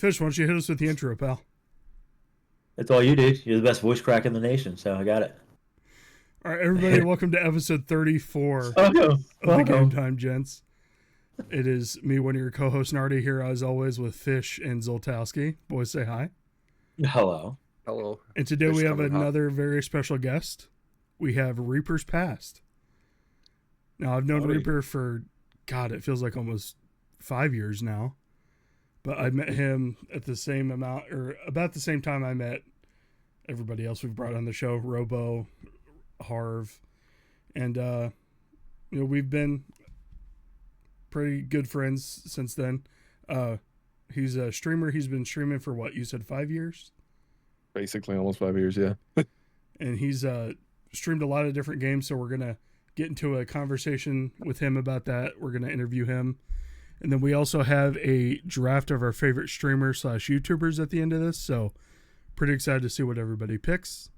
Fish, why don't you hit us with the intro, pal? That's all you do. You're the best voice crack in the nation, so I got it. All right, everybody, welcome to episode 34 Welcome. of the Game Welcome. Time Gents. It is me, one of your co-hosts, Nardi, here as always with Fish and Zoltowski. Boys, say hi. Hello. Hello. And today Fish we have coming hot. another very special guest. We have ReapersPast. Now, I've known Howdy. Reaper for, God, it feels like almost 5 years now. But I met him at the same amount, or about the same time I met everybody else we've brought on the show, Robo, Harv, and we've been pretty good friends since then. He's a streamer. He's been streaming for what you said, 5 years, Basically almost 5 years, yeah. and he's streamed a lot of different games. So we're gonna get into a conversation with him about that. We're gonna interview him, and then we also have a draft of our favorite streamers / YouTubers at the end of this. So pretty excited to see what everybody picks.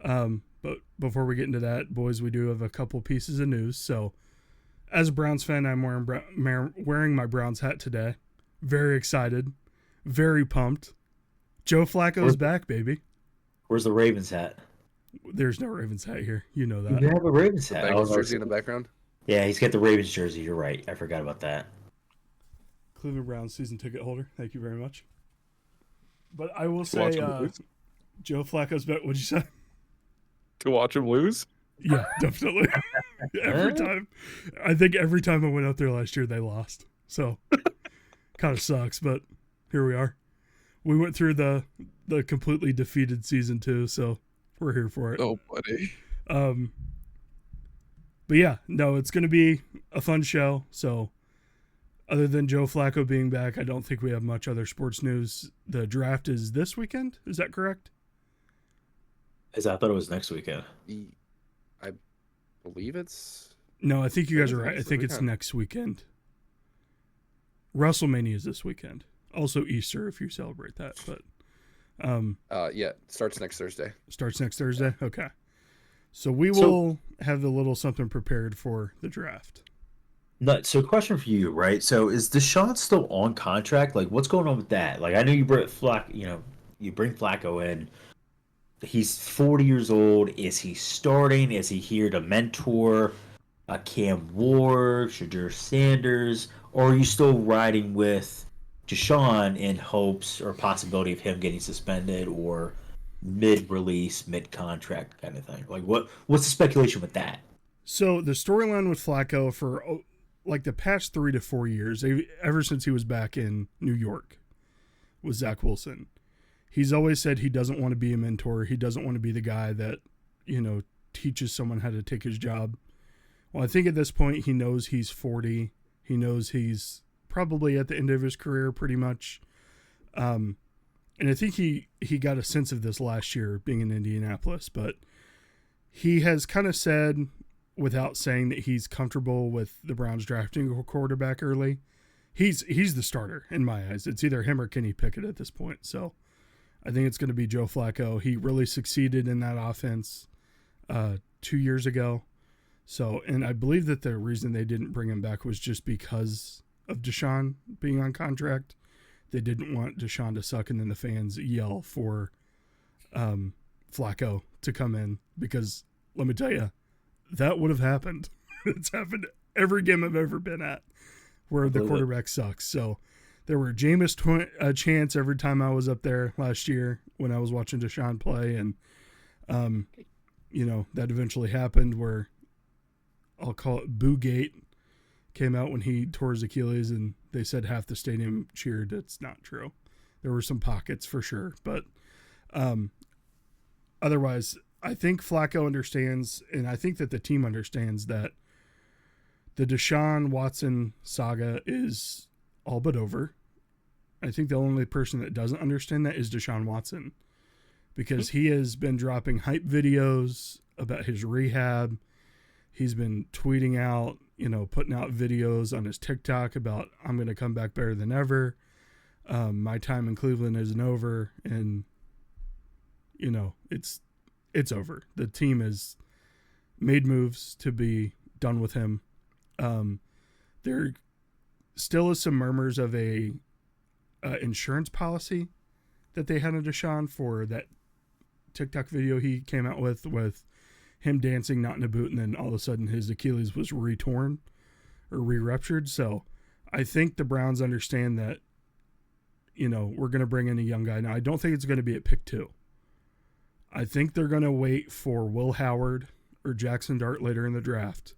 But before we get into that, boys, we do have a couple pieces of news. So, as a Browns fan, I'm wearing my Browns hat today. Very excited. Very pumped. Joe Flacco's back, baby. Where's the Ravens hat? There's no Ravens hat here. You know You that. have a Ravens The hat. Bengals jersey in the background. Yeah, he's got the Ravens jersey. You're right. I forgot about that. Cleveland Browns season ticket holder. Thank you very much. But I will To watch say, him lose. Joe Flacco's back. What'd you say? To watch him lose? Yeah, definitely. Every time. I think every time I went out there last year, they lost. So, kind of sucks, but here we are. We went through the completely defeated season too, so we're here for it. Oh, buddy. But yeah, no, it's going to be a fun show. So, other than Joe Flacco being back, I don't think we have much other sports news. The draft is this weekend. Is that correct? I thought it was next weekend. I believe it's... No, I think you guys are I think right. I it's think this it's weekend. next weekend. WrestleMania is this weekend. Also Easter if you celebrate that, but Yeah, starts next Thursday. starts next Thursday. Okay. So we will have a little something prepared for the draft. So, question for you, right? So, is Deshaun still on contract? Like, what's going on with that? Like, I know you bring you bring Flacco in. He's 40 years old. Is he starting? Is he here to mentor Cam Ward, Shadur Sanders, or are you still riding with Deshaun in hopes or possibility of him getting suspended or mid-release, mid-contract kind of thing? Like, what's the speculation with that? So the storyline with Flacco for like the past 3 to 4 years, ever since he was back in New York, was Zach Wilson. He's always said he doesn't want to be a mentor. He doesn't want to be the guy that, teaches someone how to take his job. Well, I think at this point he knows he's 40. He knows he's probably at the end of his career pretty much. And I think he got a sense of this last year being in Indianapolis, but he has kind of said, without saying, that he's comfortable with the Browns drafting a quarterback early. He's the starter in my eyes. It's either him or Kenny Pickett at this point. So I think it's going to be Joe Flacco. He really succeeded in that offense 2 years ago. So, and I believe that the reason they didn't bring him back was just because of Deshaun being on contract. They didn't want Deshaun to suck and then the fans yell for Flacco to come in, because let me tell you, that would have happened. It's happened every game I've ever been at where the quarterback sucks. So there were Jameis chants every time I was up there last year when I was watching Deshaun play. And, that eventually happened where I'll call it Boogate came out when he tore his Achilles, and they said half the stadium cheered. It's not true. There were some pockets for sure. But otherwise, I think Flacco understands, and I think that the team understands, that the Deshaun Watson saga is all but over. I think the only person that doesn't understand that is Deshaun Watson, because he has been dropping hype videos about his rehab. He's been tweeting out, putting out videos on his TikTok about, I'm going to come back better than ever. My time in Cleveland isn't over. And, it's over. The team has made moves to be done with him. There still is some murmurs of a insurance policy that they had on Deshaun for that TikTok video he came out with him dancing not in a boot, and then all of a sudden his Achilles was re-torn or re-ruptured. So I think the Browns understand that, you know, we're going to bring in a young guy. Now, I don't think it's going to be at pick 2. I think they're going to wait for Will Howard or Jackson Dart later in the draft,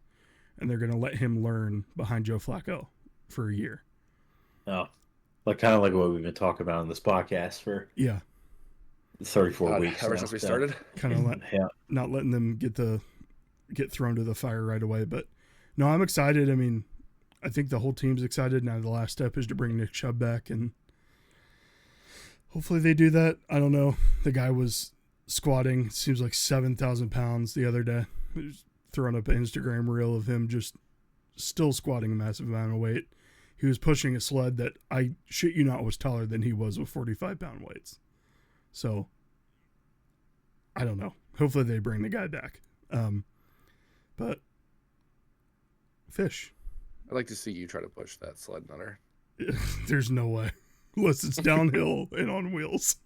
and they're going to let him learn behind Joe Flacco for a year. Oh, like kind of like what we've been talking about on this podcast for 34 weeks ever since we started. Kind of not letting them get thrown to the fire right away. But no, I'm excited. I mean, I think the whole team's excited. Now the last step is to bring Nick Chubb back, and hopefully they do that. I don't know. The guy was squatting, seems like 7,000 pounds the other day. He was throwing up an Instagram reel of him just still squatting a massive amount of weight. He was pushing a sled that, I shit you not, was taller than he was with 45-pound weights. So, I don't know. Hopefully they bring the guy back. But, Fish. I'd like to see you try to push that sled nutter. There's no way. Unless it's downhill and on wheels.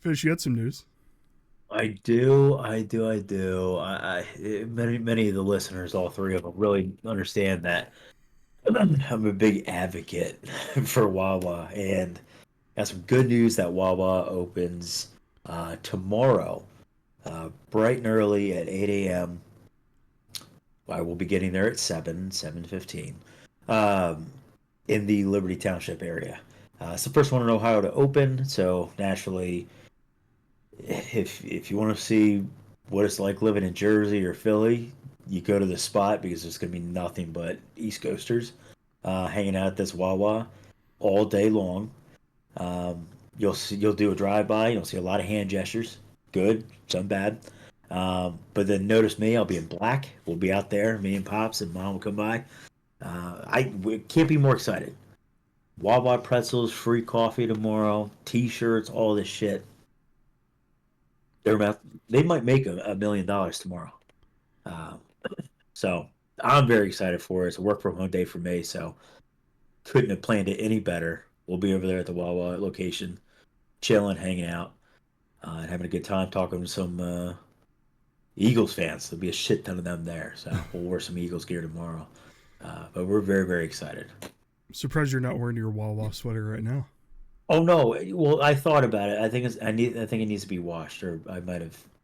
Fish, you had some news. I do. Many of the listeners, all three of them, really understand that I'm a big advocate for Wawa, and got some good news that Wawa opens tomorrow, bright and early at 8 a.m. I will be getting there at 7:15, in the Liberty Township area. It's the first one in Ohio to open, so naturally, if you want to see what it's like living in Jersey or Philly, you go to the spot, because there's going to be nothing but East Coasters hanging out at this Wawa all day long. You'll do a drive-by. You'll see a lot of hand gestures. Good, some bad. But then notice me. I'll be in black. We'll be out there. Me and Pops and Mom will come by. We can't be more excited. Wawa pretzels, free coffee tomorrow, T-shirts, all this shit. They might make $1 million tomorrow. So I'm very excited for it. It's a work from home day for me, so couldn't have planned it any better. We'll be over there at the Wawa location, chilling, hanging out, and having a good time, talking to some Eagles fans. There'll be a shit ton of them there, so we'll wear some Eagles gear tomorrow. But we're very, very excited. I'm surprised you're not wearing your Wawa sweater right now. Oh no! Well, I thought about it. I think it needs to be washed, or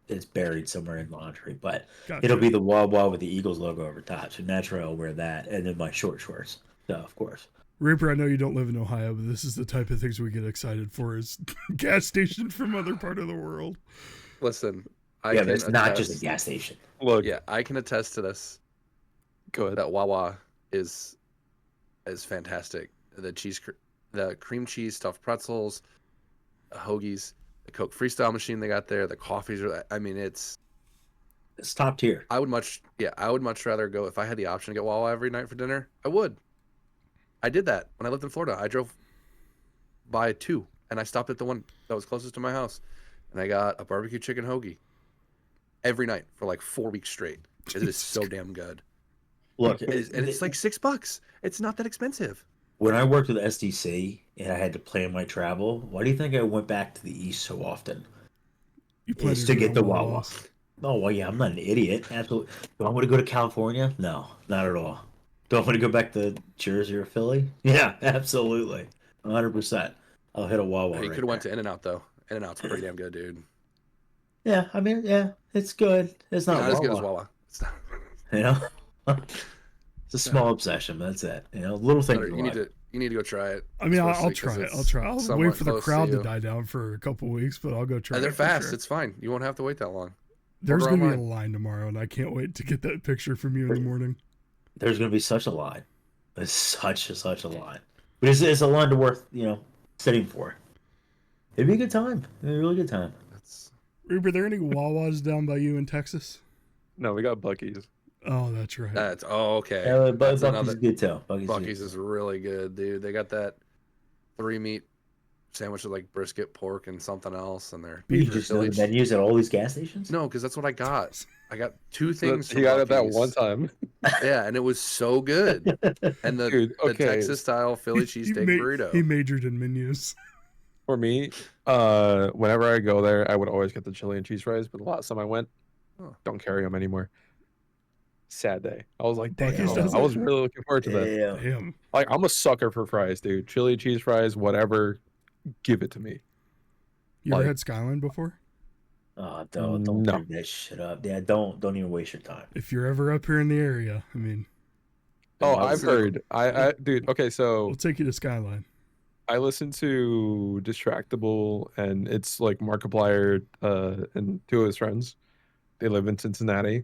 it's buried somewhere in laundry. But Gotcha. It'll be the Wawa with the Eagles logo over top. So naturally, I'll wear that, and then my short shorts. So of course. Reaper, I know you don't live in Ohio, but this is the type of things we get excited for: is gas station from other part of the world. Listen, it's not just a gas station. Look, yeah, I can attest to this. Go ahead. That Wawa is fantastic. The cream cheese stuffed pretzels, the hoagies, the Coke Freestyle machine they got there, the coffees. I mean, it's top tier. I would much rather go, if I had the option to get Wawa every night for dinner. I would. I did that when I lived in Florida. I drove by 2, and I stopped at the one that was closest to my house, and I got a barbecue chicken hoagie every night for like 4 weeks straight. It is so damn good. Look, and it's like $6. It's not that expensive. When I worked with SDC and I had to plan my travel, why do you think I went back to the East so often? It's to get the Wawa. Oh, well, yeah, I'm not an idiot. Absolutely. Do I want to go to California? No, not at all. Do I want to go back to Jersey or Philly? Yeah, absolutely. 100%. I'll hit a Wawa. You could have went to In-N-Out, though. In-N-Out's pretty damn good, dude. Yeah, I mean, yeah, it's good. It's not as good as Wawa. You know? It's a small obsession, but that's it. You know, little things. You need to go try it. I mean, I'll try it. I'll wait for the crowd to die down for a couple weeks, but I'll go try it. They're fast. Sure. It's fine. You won't have to wait that long. There's going to be a line tomorrow, and I can't wait to get that picture from you in the morning. There's going to be such a line. It's such a line. But it's a line worth, sitting for. It'd be a good time. It'd be a really good time. Reaper, are there any Wawas down by you in Texas? No, we got Buc-ee's. Oh, that's right. Okay. Yeah, but Buc-ee's is good too. Buc-ee's is really good, dude. They got that 3-meat sandwich with like brisket, pork, and something else, and they're you just know the menus at all these gas stations. No, because that's what I got. I got two things. He got it that Buc-ee's. one time. Yeah, and it was so good. And the, Dude, the okay. Texas style Philly cheesesteak burrito. He majored in menus. For me, whenever I go there, I would always get the chili and cheese fries. But the last time I went, don't carry them anymore. Sad day. I was like, damn. Buc-ee's does I was it? really looking forward to that. Yeah. Damn. Like, I'm a sucker for fries, dude. Chili, cheese fries, whatever. Give it to me. You ever Like- had Skyline before? Oh, don't No. bring that shit up. Yeah, don't even waste your time. If you're ever up here in the area, I mean, Oh, I I've was- heard. Dude. Okay, so we'll take you to Skyline. I listen to Distractable, and it's like Markiplier and two of his friends. They live in Cincinnati,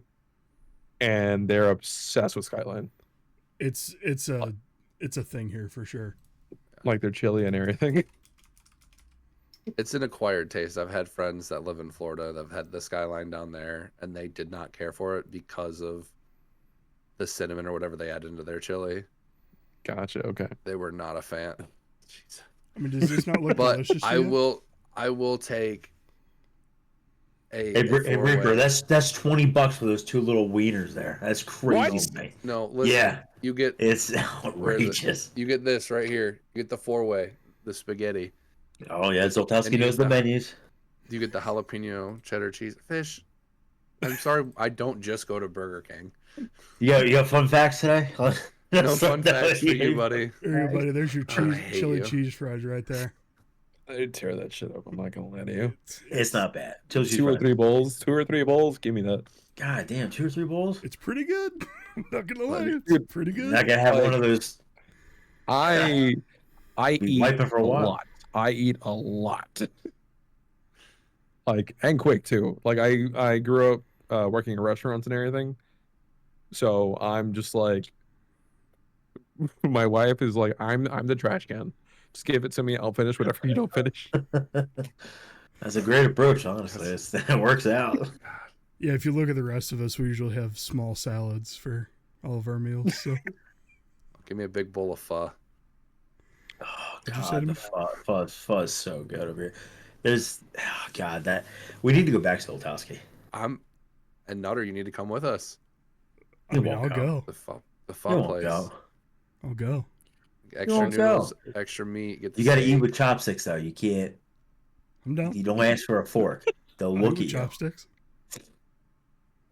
and they're obsessed with Skyline, It's a thing here for sure. like their chili and everything. It's an acquired taste. I've had friends that live in Florida that have had the Skyline down there, and they did not care for it because of the cinnamon or whatever they add into their chili. Gotcha. Okay. They were not a fan. Jeez. I mean, does this not look But delicious? to I you? will take a Hey, four-way. Reaper, that's $20 for those two little wieners there. That's crazy. Mate. No, listen. Yeah, You get it's where is it? outrageous. You get this right here. You get the four-way, the spaghetti. Oh yeah, Zoltowski And knows the the- menus. You get the jalapeno cheddar cheese fish. I'm sorry, I don't just go to Burger King. You got fun facts today? No fun facts for you, buddy. Here you go, buddy. There's your I hate chili you. cheese fries right there. I'd tear that shit up. I'm not gonna lie to you. It's not bad. Chili cheese Two or fries. three bowls. Give me that. God damn, 2 or 3 bowls. It's pretty good. I'm not gonna lie, it's Dude, pretty good. I gotta have Like- one of those. I Be eat wiping for a while. lot. I eat a lot. Like, and quick too. Like I grew up working in restaurants and everything. So I'm just like, my wife is like, I'm the trash can. Just give it to me. I'll finish whatever you don't finish. That's a great approach, honestly. It works out. Yeah, if you look at the rest of us, we usually have small salads for all of our meals. So Give me a big bowl of pho. Oh What'd you say god, to the me? pho is so good over here. There's, oh god, that we need to go back to Zoltowski. And Nutter, you need to come with us. I You mean, won't I'll go. go. The You pho won't place. go. I'll go. Extra won't go. noodles, extra meat. Get the You got to steak. eat with chopsticks though. You can't. I'm down. You don't ask for a fork. They'll I'll look eat at with you. chopsticks.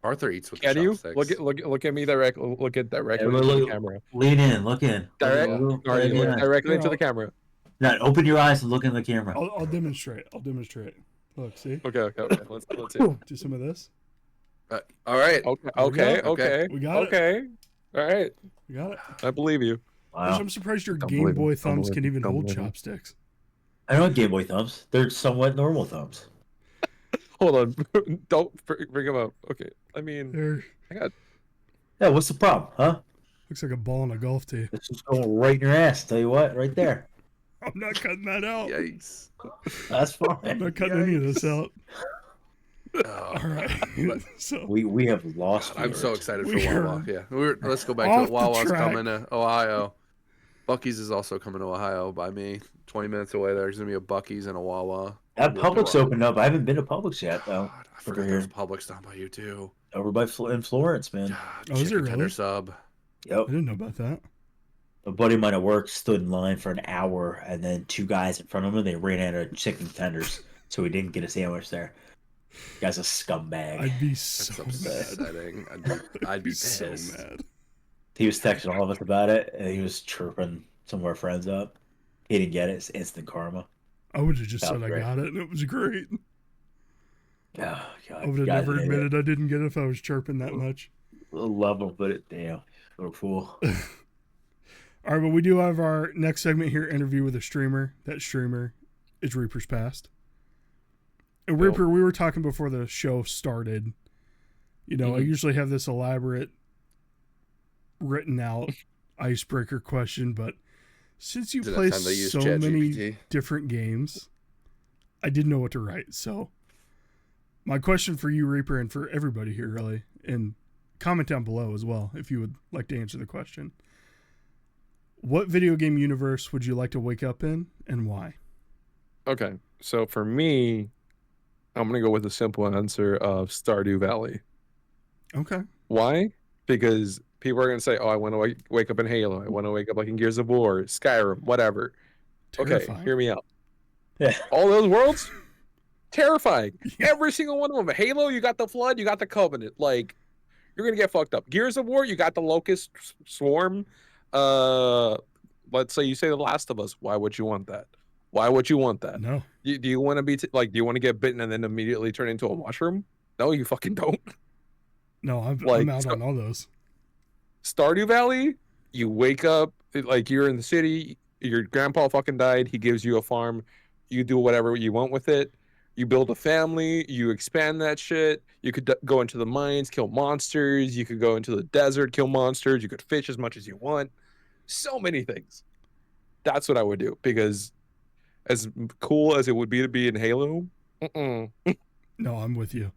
Arthur eats with Can the you chopsticks. look at me directly? Look at directly Yeah, into the look- camera. Lean in. Look in. Direct, Look or you look in. directly Here, into the I'll- camera. No, open your eyes and look in the camera. I'll demonstrate. I'll demonstrate. Look, see? Okay. Let's see. Do some of this. All right. Okay. Okay. We got it. Okay. All right. We got it. I believe you. Wow. I'm surprised your Don't Game believe him. Boy Don't thumbs believe can him. even Don't hold believe him. chopsticks. I don't have Game Boy thumbs. They're somewhat normal thumbs. Hold on. Don't bring him up. Okay. I mean, There Yeah, what's the problem, huh? looks like a ball on a golf tee. This is going right in your ass. Tell you what, right there. I'm not cutting that out. Yikes. That's I'm fine. not cutting any of this out. Oh, All right. So We have lost. I'm so viewers. excited for We Wawa. are Yeah. Let's go back off to the it. Wawa's track. coming to Ohio. Bucky's is also coming to Ohio by me. 20 minutes away. There's going to be a Bucky's and a Wawa. That We'll Publix go. opened up. I haven't been to Publix yet though. God, I forgot over there's here. a Publix down by you too. Over by in Florence, man. God, Oh, is there chicken tender really? sub. I Yep. didn't know about that. A buddy of mine at work stood in line for an hour, and then 2 guys in front of him, they ran out of chicken tenders, so he didn't get a sandwich there. Guy's a scumbag. I'd be That's so mad. upsetting. I'd be so pissed. mad. He was texting all of us about it, and he was chirping some of our friends up. He didn't get it. It's instant karma. I would have just That said was I great. got it, and it was great. Oh, God. I would have Guys, never they- admitted I didn't get it if I was chirping that much. Love him, but damn. What a fool. All right, but we do have our next segment here, interview with a streamer. That streamer is ReapersPast. And Cool. Reaper, we were talking before the show started. You know, I Mhm. usually have this elaborate, written out icebreaker question, but since you Is it play time they use so many ChatGPT? different games, I didn't know what to write. So, my question for you, Reaper, and for everybody here, really, and comment down below as well if you would like to answer the question. What video game universe would you like to wake up in, and why? Okay. So for me, I'm gonna go with the simple answer of Stardew Valley. Okay. Why? Because people are gonna say, "Oh, I want to wake up in Halo. I want to wake up like in Gears of War, Skyrim, whatever." Okay, Terrifying. hear me out. Yeah. All those worlds, terrifying. Yeah. Every single one of them. Halo, you got the Flood, you got the Covenant. Like, you're gonna get fucked up. Gears of War, you got the Locust Swarm. Uh, let's say you say The Last of Us. Why would you want that? Why would you want that? No. Do you want to be like? Do you want to get bitten and then immediately turn into a mushroom? No, you fucking don't. No, I'm Like, out on all those. Stardew Valley, you wake up like you're in the city. Your grandpa fucking died. He gives you a farm. You do whatever you want with it. You build a family. You expand that shit. You could go into the mines, kill monsters. You could go into the desert, kill monsters. You could fish as much as you want. So many things. That's what I would do because, as cool as it would be to be in Halo, No, I'm with you.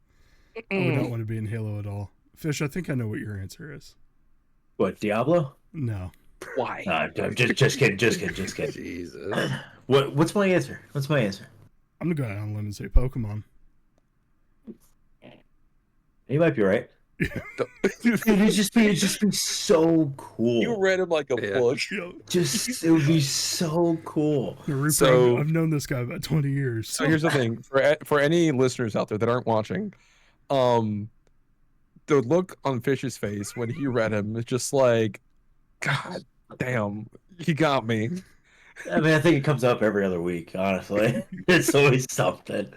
I would not want to be in Halo at all. Fish, I think I know what your answer is. What, Diablo? No. Why? I'm just kidding. Jesus. What's my answer? I'm going to go out on a limb and say Pokemon. You might be right. Dude, it'd just be so cool. You read him like a book. It would be so cool. Reaper, So- I've known this guy about 20 years. So here's the thing: for any listeners out there that aren't watching, the look on Fish's face when he read him is just like, God damn, he got me. I mean, I think it comes up every other week. Honestly, it's always something.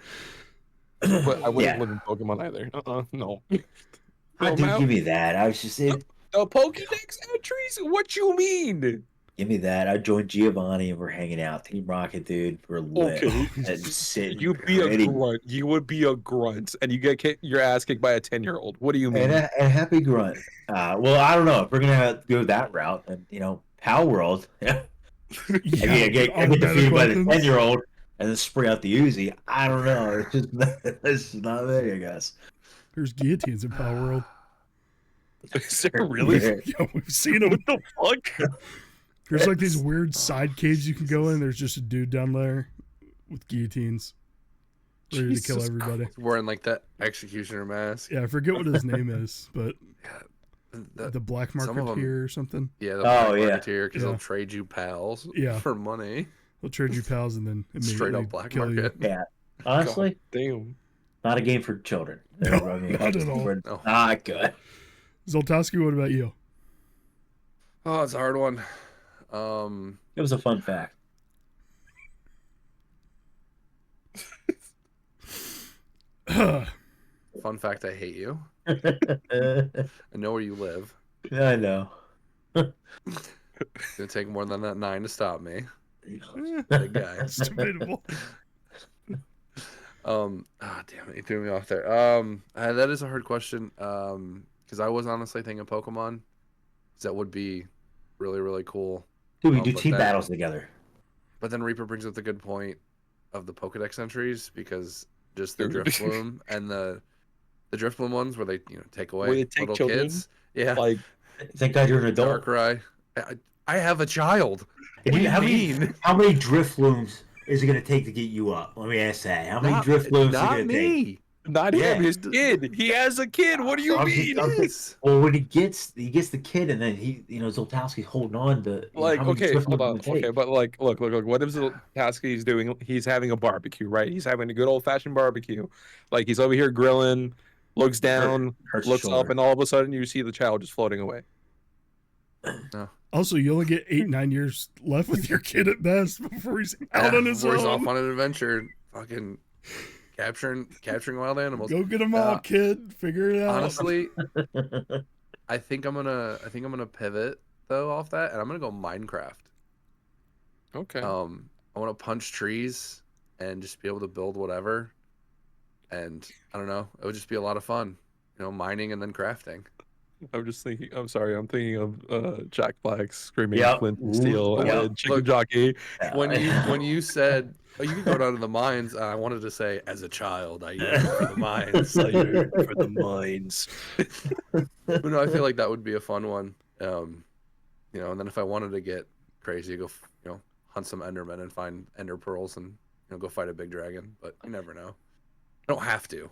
But I wouldn't Yeah. live in Pokemon either. No. Dude, give me that. I was just saying, The Pokédex entries? What you mean? give me that. I joined Giovanni and we're hanging out. Team Rocket, dude. We're lit. Okay. And sitting. You'd be a ready. grunt. You would be a grunt, and you get your ass kicked by a 10-year-old. What do you mean? And a happy grunt. Well, I don't know if we're gonna have to go that route. And Power World. Yeah. I get defeated by the 10-year-old and then spray out the Uzi. I don't know. It's just not me, I guess. There's guillotines in Power World. Is there really? Yeah. Yeah, we've seen them. What the fuck? There's like these weird side caves you can go in. There's just a dude down there with guillotines ready to kill Jesus everybody. Wearing like that executioner mask. Yeah, I forget what his name is, but That- the Black some of 'em- Marketeer or something. yeah, the Oh, black yeah. marketeer because Yeah. they'll trade you pals Yeah. for money. He'll trade you pals and then immediately Straight up black kill market. Yeah. Honestly, Damn. not a game for children. No, I mean, not at all. we're No. Not good. you. Zoltowski, what about you? Oh, it's a hard one. It was a fun fact. Fun fact: I hate you. I I know where you live. know. It's gonna take more than that 9 to stop me. Eh, Big guy. it's debatable. Damn it, you threw me off there. That is a hard question. Because I was honestly thinking Pokemon. 'Cause that would be really, really cool. Dude, we Oh, do but team that- battles together. But then Reaper brings up the good point of the Pokedex entries because just the Dude. Drifloom and the Drifloom ones where they take away Where they take little children? kids. Yeah, Like, Thank God you're an adult. Darkrai. I have a child. And What do you how mean? how many drift looms is it going to take to get you up? Let me ask that. How many drift looms is it Not going to take? me. not Yeah. him, his kid. He has a kid. What do you I'm just- mean? I'm just- Well, when he gets the kid, and then Zoltowski's holding on to Like, how many okay, drift hold on. looms it take? Okay, but like, look. What is the task he's doing? He's having a barbecue, right? He's having a good old fashioned barbecue. Like, he's over here grilling, looks down, Hurts looks shoulder. up, and all of a sudden you see the child just floating away. Also, you only get 8-9 years left with your kid at best before he's out on his Before he's off own. on an adventure, fucking capturing wild animals. Go get them all, kid. Figure it out. Honestly, I think I'm gonna pivot though off that, and I'm gonna go Minecraft. Okay. I want to punch trees and just be able to build whatever, and I don't know, it would just be a lot of fun, mining and then crafting. I'm just thinking. I'm sorry. I'm thinking of Jack Black screaming Yep. Flint and Steel Yep. and Chicken Look, Jockey. When you said, "Oh, you can go down to the mines," I wanted to say, as a child, I yearned for the mines. I yearn for the mines. But no, I feel like that would be a fun one. And then if I wanted to get crazy, go hunt some Endermen and find Ender pearls and go fight a big dragon. But you never know. I don't have to.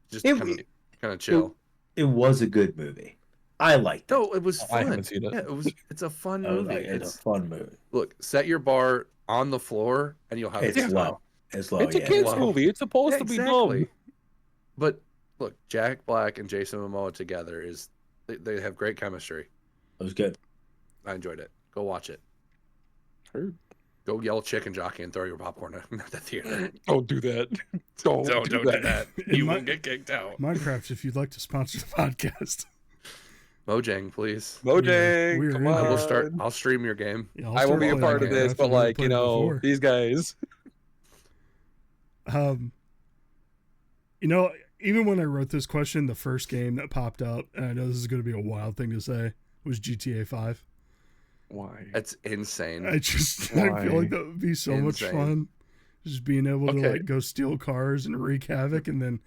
Just It- kind of chill. It was a good movie. I liked it. No, it was I fun. haven't seen it. Yeah, it's a fun I was movie. like, it's a It's fun movie. look, set your bar on the floor and you'll have a It's good time. low. It's low. It's a Yeah, kids Wow. movie. It's supposed to be dumb. But look, Jack Black and Jason Momoa together they have great chemistry. it was good. I enjoyed it. Go watch it. Heard. Go yell chicken jockey and throw your popcorn at the theater. Don't do that. Don't do that. You might- will get kicked out. Minecraft, if you'd like to sponsor the podcast. Mojang, please. Mojang, We're come in. I on. will start. I'll stream your game. Yeah, I won't be a start part of playing this, Minecraft. but I've never like, played it before. these guys. Even when I wrote this question, the first game that popped up, and I know this is going to be a wild thing to say, was GTA 5. Why? That's insane. I feel Why? like that would be so much Insane. fun. Just being able to Okay. like go steal cars and wreak havoc, and then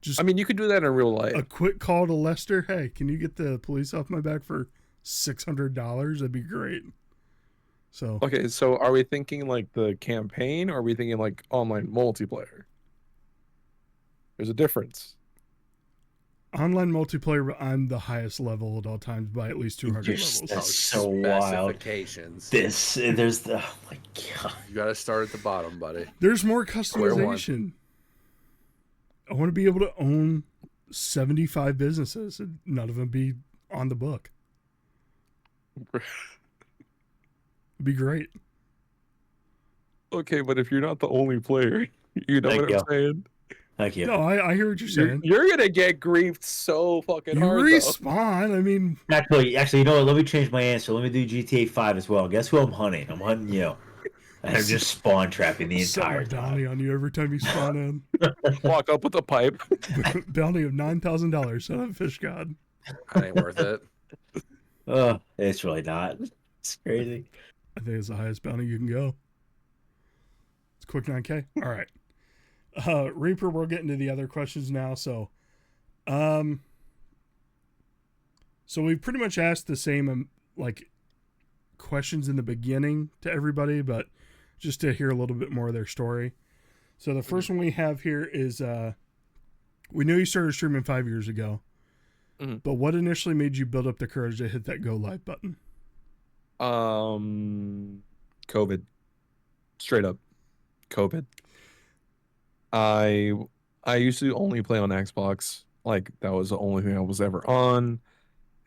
just I mean, you could do that in real life. a quick call to Lester. Hey, can you get the police off my back for $600? That'd be great. So Okay, so are we thinking like the campaign, or are we thinking like online multiplayer? There's a difference. online multiplayer, I'm the highest level at all times by at least 200 You're levels. That's so wild. Specifications. There's the oh my god. You got to start at the bottom, buddy. There's more Square one. customization. I want to be able to own 75 businesses and none of them be on the book. It'd be great. Okay, but if you're not the only player, you know Thank what I'm you. saying? Thank you. No, I hear what you're saying. You're gonna get griefed so fucking You hard. though. respawn. I mean, Actually, you know what? Let me change my answer. Let me do GTA 5 as well. Guess who I'm hunting? I'm hunting you. And I'm just spawn trapping the set my entire time. bounty on you every time you spawn in. Walk up with a pipe. Bounty of $9,000. Son of a fish god. That ain't worth it. It's really not. It's crazy. I think it's the highest bounty you can go. It's quick 9K. All right. Reaper, we'll get into the other questions now. So we've pretty much asked the same like questions in the beginning to everybody, but just to hear a little bit more of their story. So the first one we have here is we knew you started streaming 5 years ago, Mhm. but what initially made you build up the courage to hit that go live button? COVID. Straight up. COVID. I used to only play on Xbox. Like that was the only thing I was ever on.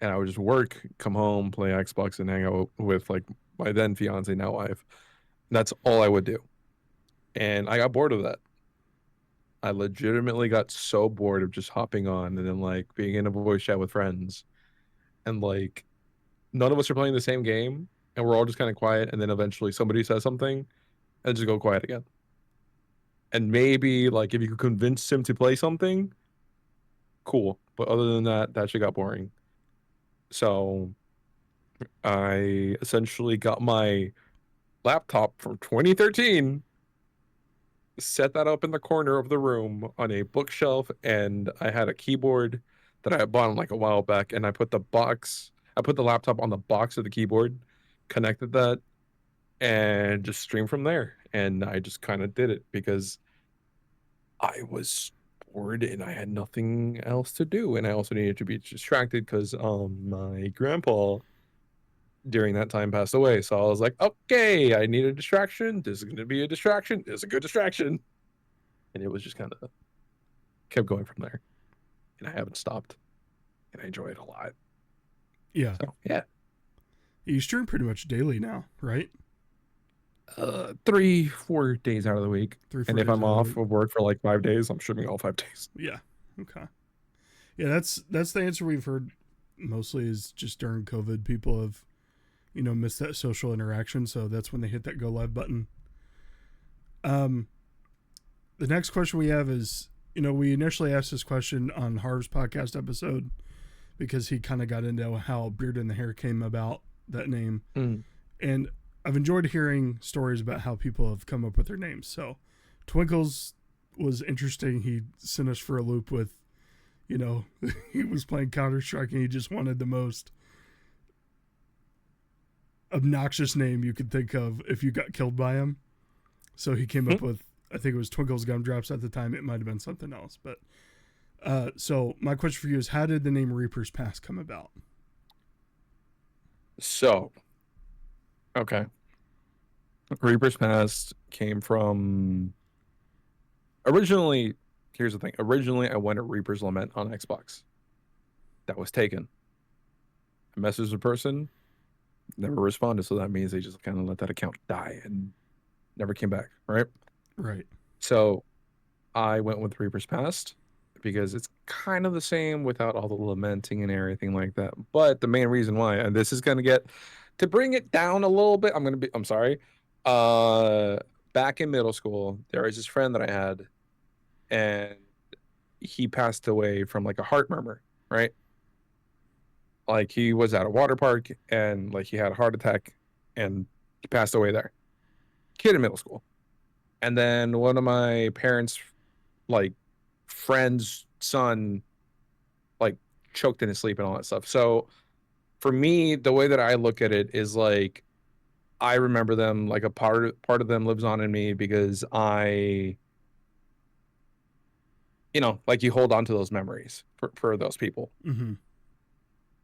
And I would just work, come home, play Xbox, and hang out with like my then fiance, now wife. That's all I would do. And I got bored of that. I legitimately got so bored of just hopping on and then like being in a voice chat with friends. And like none of us are playing the same game and we're all just kind of quiet, and then eventually somebody says something and just go quiet again. And maybe like if you could convince him to play something, cool. But other than that, that shit got boring. So I essentially got my laptop from 2013, set that up in the corner of the room on a bookshelf, and I had a keyboard that I had bought like a while back, and I put the laptop on the box of the keyboard, connected that, and just streamed from there. And I just kind of did it because I was bored and I had nothing else to do, and I also needed to be distracted because my grandpa during that time passed away. So I was like, okay, I need a distraction. This is going to be a distraction. This is a good distraction. And it was just kind of kept going from there. And I haven't stopped. And I enjoy it a lot. Yeah. So, yeah. You stream pretty much daily now, right? 3-4 days out of the week. 3-4 And if days I'm out of off the week. of work for like 5 days, I'm streaming all 5 days. Yeah. Okay. Yeah, that's the answer we've heard mostly is just during COVID, people have, missed that social interaction. So that's when they hit that go live button. The next question we have is, we initially asked this question on Harv's podcast episode because he kind of got into how Beard and the Hair came about, that name. Mm. And I've enjoyed hearing stories about how people have come up with their names. So Twinkles was interesting. He sent us for a loop with, he was playing Counter-Strike and he just wanted the most obnoxious name you could think of if you got killed by him. So he came up with, I think it was Twinkles Gumdrops at the time. It might have been something else, but So my question for you is, how did the name Reaper's Past come about? So, okay. Reaper's Past came from originally. Here's the thing. Originally, I went to Reaper's Lament on Xbox. That was taken. I messaged the person, never responded, so that means they just kind of let that account die and never came back, right? Right. So I went with Reaper's Past because it's kind of the same without all the lamenting and everything like that. But the main reason why, and this is gonna get to bring it down a little bit, I'm sorry. Back in middle school, there was this friend that I had, and he passed away from like a heart murmur, right? Like he was at a water park and like he had a heart attack and he passed away there. Kid in middle school. And then one of my parents' like friend's son like choked in his sleep and all that stuff. So for me, the way that I look at it is like I remember them, like a part of them lives on in me because I, like you hold on to those memories for those people. Mm-hmm.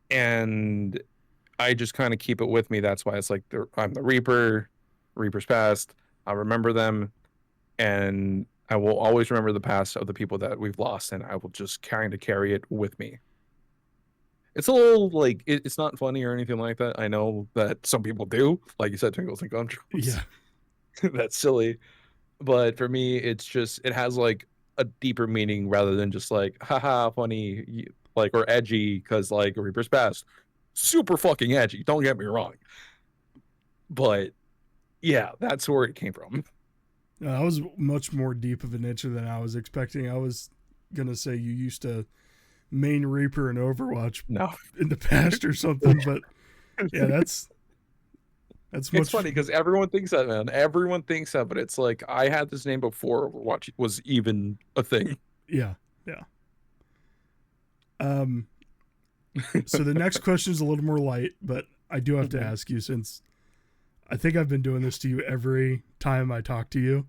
And I just kind of keep it with me. That's why it's like I'm the Reaper, Reaper's Past. I remember them, and I will always remember the past of the people that we've lost, and I will just kind of carry it with me. It's a little like it's not funny or anything like that. I know that some people do, like you said, twinkles and gumdrops. Yeah. That's silly, but for me, it's just it has like a deeper meaning rather than just like haha funny, like or edgy because like Reaper's Past, super fucking edgy. Don't get me wrong, but yeah, that's where it came from. I was much more deep of an answer than I was expecting. I was gonna say you used to main Reaper in Overwatch No, in the past or something, but yeah, that's it's funny because everyone thinks that, man. Everyone thinks that, but it's like I had this name before Overwatch was even a thing. Yeah. So the next question is a little more light, but I do have to ask you, since I think I've been doing this to you every time I talk to you.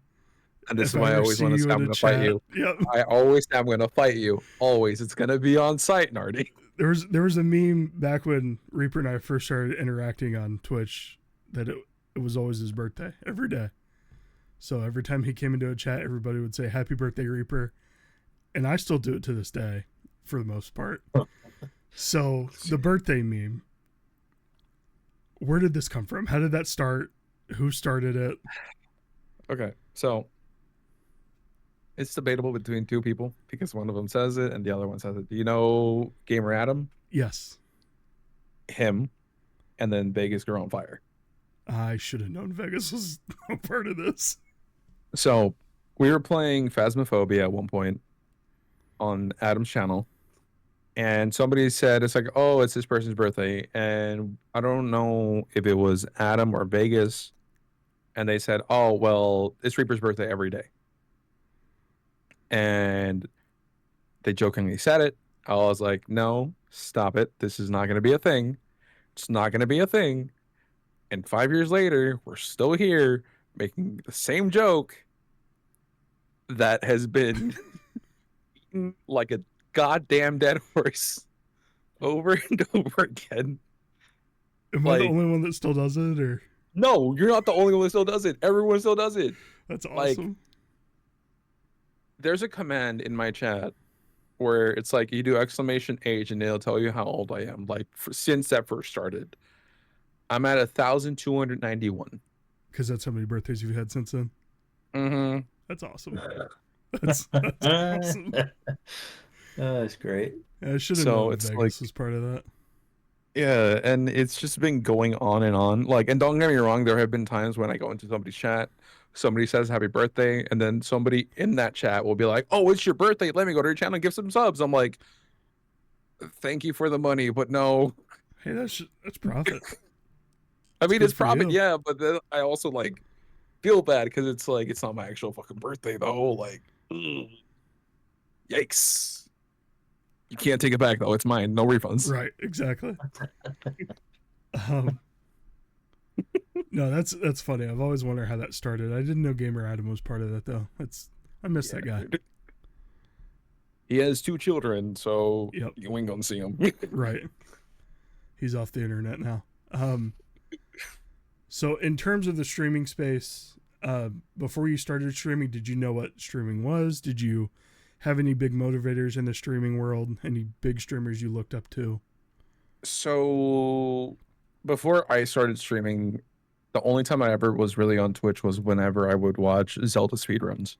And this is why I always want to say I'm going to fight you. Yep. I always say I'm going to fight you. Always. It's going to be on site, Nardi. There was a meme back when Reaper and I first started interacting on Twitch that it was always his birthday every day. So every time he came into a chat, everybody would say, "Happy birthday, Reaper." And I still do it to this day for the most part. So the birthday meme, where did this come from? How did that start? Who started it? Okay. So it's debatable between two people because one of them says it and the other one says it. Do you know Gamer Adam? Yes. Him. And then Vegas Girl on Fire. I should have known Vegas was a part of this. So we were playing Phasmophobia at one point on Adam's channel. And somebody said, it's like, oh, it's this person's birthday. And I don't know if it was Adam or Vegas. And they said, oh, well, it's Reaper's birthday every day. And they jokingly said it. I was like, no, stop it. This is not going to be a thing. It's not going to be a thing. And 5 years later, we're still here making the same joke that has been eaten like a goddamn dead horse over and over again. Am I the only one that still does it, or? No, you're not the only one that still does it. Everyone still does it. That's awesome. Like, there's a command in my chat where it's like you do exclamation age and it'll tell you how old I am. Like since that first started, I'm at 1,291. Because that's how many birthdays you've had since then. Mm-hmm. That's awesome. That's awesome. That's great. Yeah, I should have known Vegas was part of that. Yeah, and it's just been going on and on. Like, and don't get me wrong, there have been times when I go into somebody's chat, somebody says happy birthday, and then somebody in that chat will be like, "Oh, it's your birthday. Let me go to your channel and give some subs." I'm like, "Thank you for the money, but no." Hey, that's profit. I mean, it's profit, yeah, but then I also like feel bad because it's like it's not my actual fucking birthday though. Like, ugh. Yikes. You can't take it back though. It's mine. No refunds. Right. Exactly. No, that's funny. I've always wondered how that started. I didn't know Gamer Adam was part of that though. I miss that guy. He has 2 children, so Yep. you ain't gonna see him. Right. He's off the internet now. So in terms of the streaming space, before you started streaming, did you know what streaming was? Did you have any big motivators in the streaming world? Any big streamers you looked up to? So before I started streaming, the only time I ever was really on Twitch was whenever I would watch Zelda speedruns.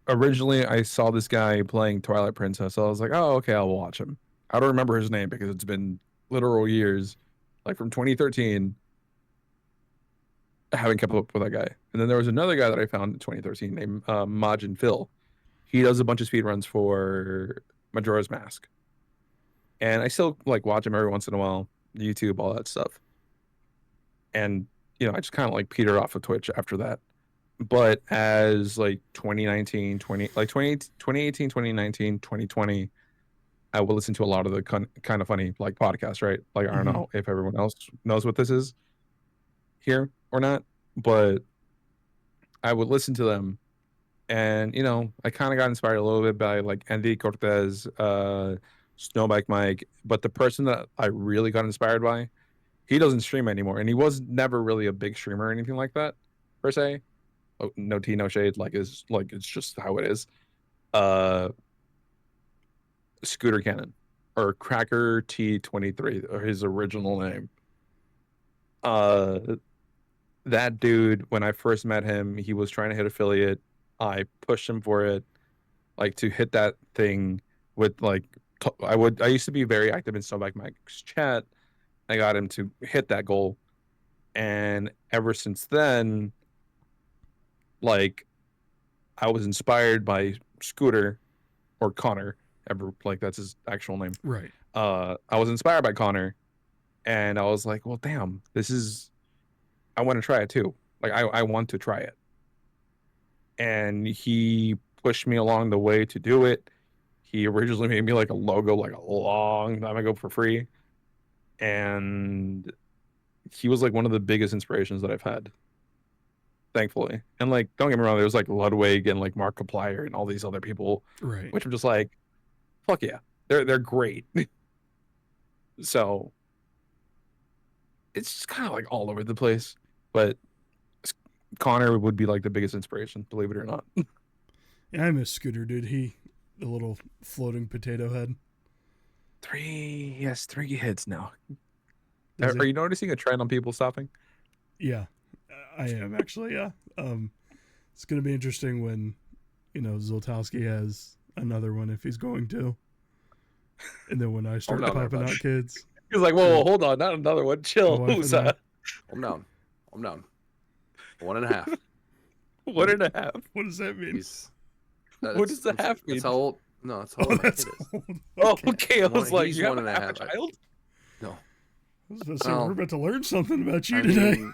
Originally I saw this guy playing Twilight Princess. So I was like, oh, okay, I'll watch him. I don't remember his name because it's been literal years, like from 2013. I haven't kept up with that guy. And then there was another guy that I found in 2013 named Majin Phil. He does a bunch of speedruns for Majora's Mask. And I still like watch him every once in a while, YouTube, all that stuff. And, you know, I just kind of like petered off of Twitch after that. But as like 2019, 2018, 2019, 2020, I will listen to a lot of the kind of funny like podcasts, right? Like, I don't know if everyone else knows what this is here or not, but I would listen to them. And, you know, I kind of got inspired a little bit by like Andy Cortez, Snowbike Mike. But the person that I really got inspired by, he doesn't stream anymore. And he was never really a big streamer or anything like that, per se. Oh, no tea, no shade. It's just how it is. Scooter Cannon or Cracker T23 or his original name. That dude, when I first met him, he was trying to hit affiliate. I pushed him for it, like to hit that thing with like I used to be very active in Snowbike Mike's chat. I got him to hit that goal, and ever since then, like I was inspired by Scooter or Connor. Like that's his actual name. Right. I was inspired by Connor, and I was like, well, damn, I want to try it too. Like I want to try it. And he pushed me along the way to do it. He originally made me like a logo like a long time ago for free. And he was like one of the biggest inspirations that I've had. Thankfully. And like, don't get me wrong, there was like Ludwig and like Markiplier and all these other people. Right. Which I'm just like, fuck yeah. They're great. So it's just kind of like all over the place. But Connor would be like the biggest inspiration, believe it or not. Yeah, I miss Scooter, dude. The little floating potato head. 3 hits now. Does Are you noticing a trend on people stopping? Yeah, I am actually. Yeah. It's gonna be interesting when, Zoltowski has another one if he's going to, and then when I start down there, popping bud. out kids. He was like, whoa, hold on, not another one. Chill. My wife and I- I'm down. 1.5. 1.5. What does that mean? What does the half mean? That's how old. No, that's how old my kid is. old. Oh, okay. I was like, He's you have 1.5. a child? No. I was about to say, Well, we're about to learn something about you I today. mean,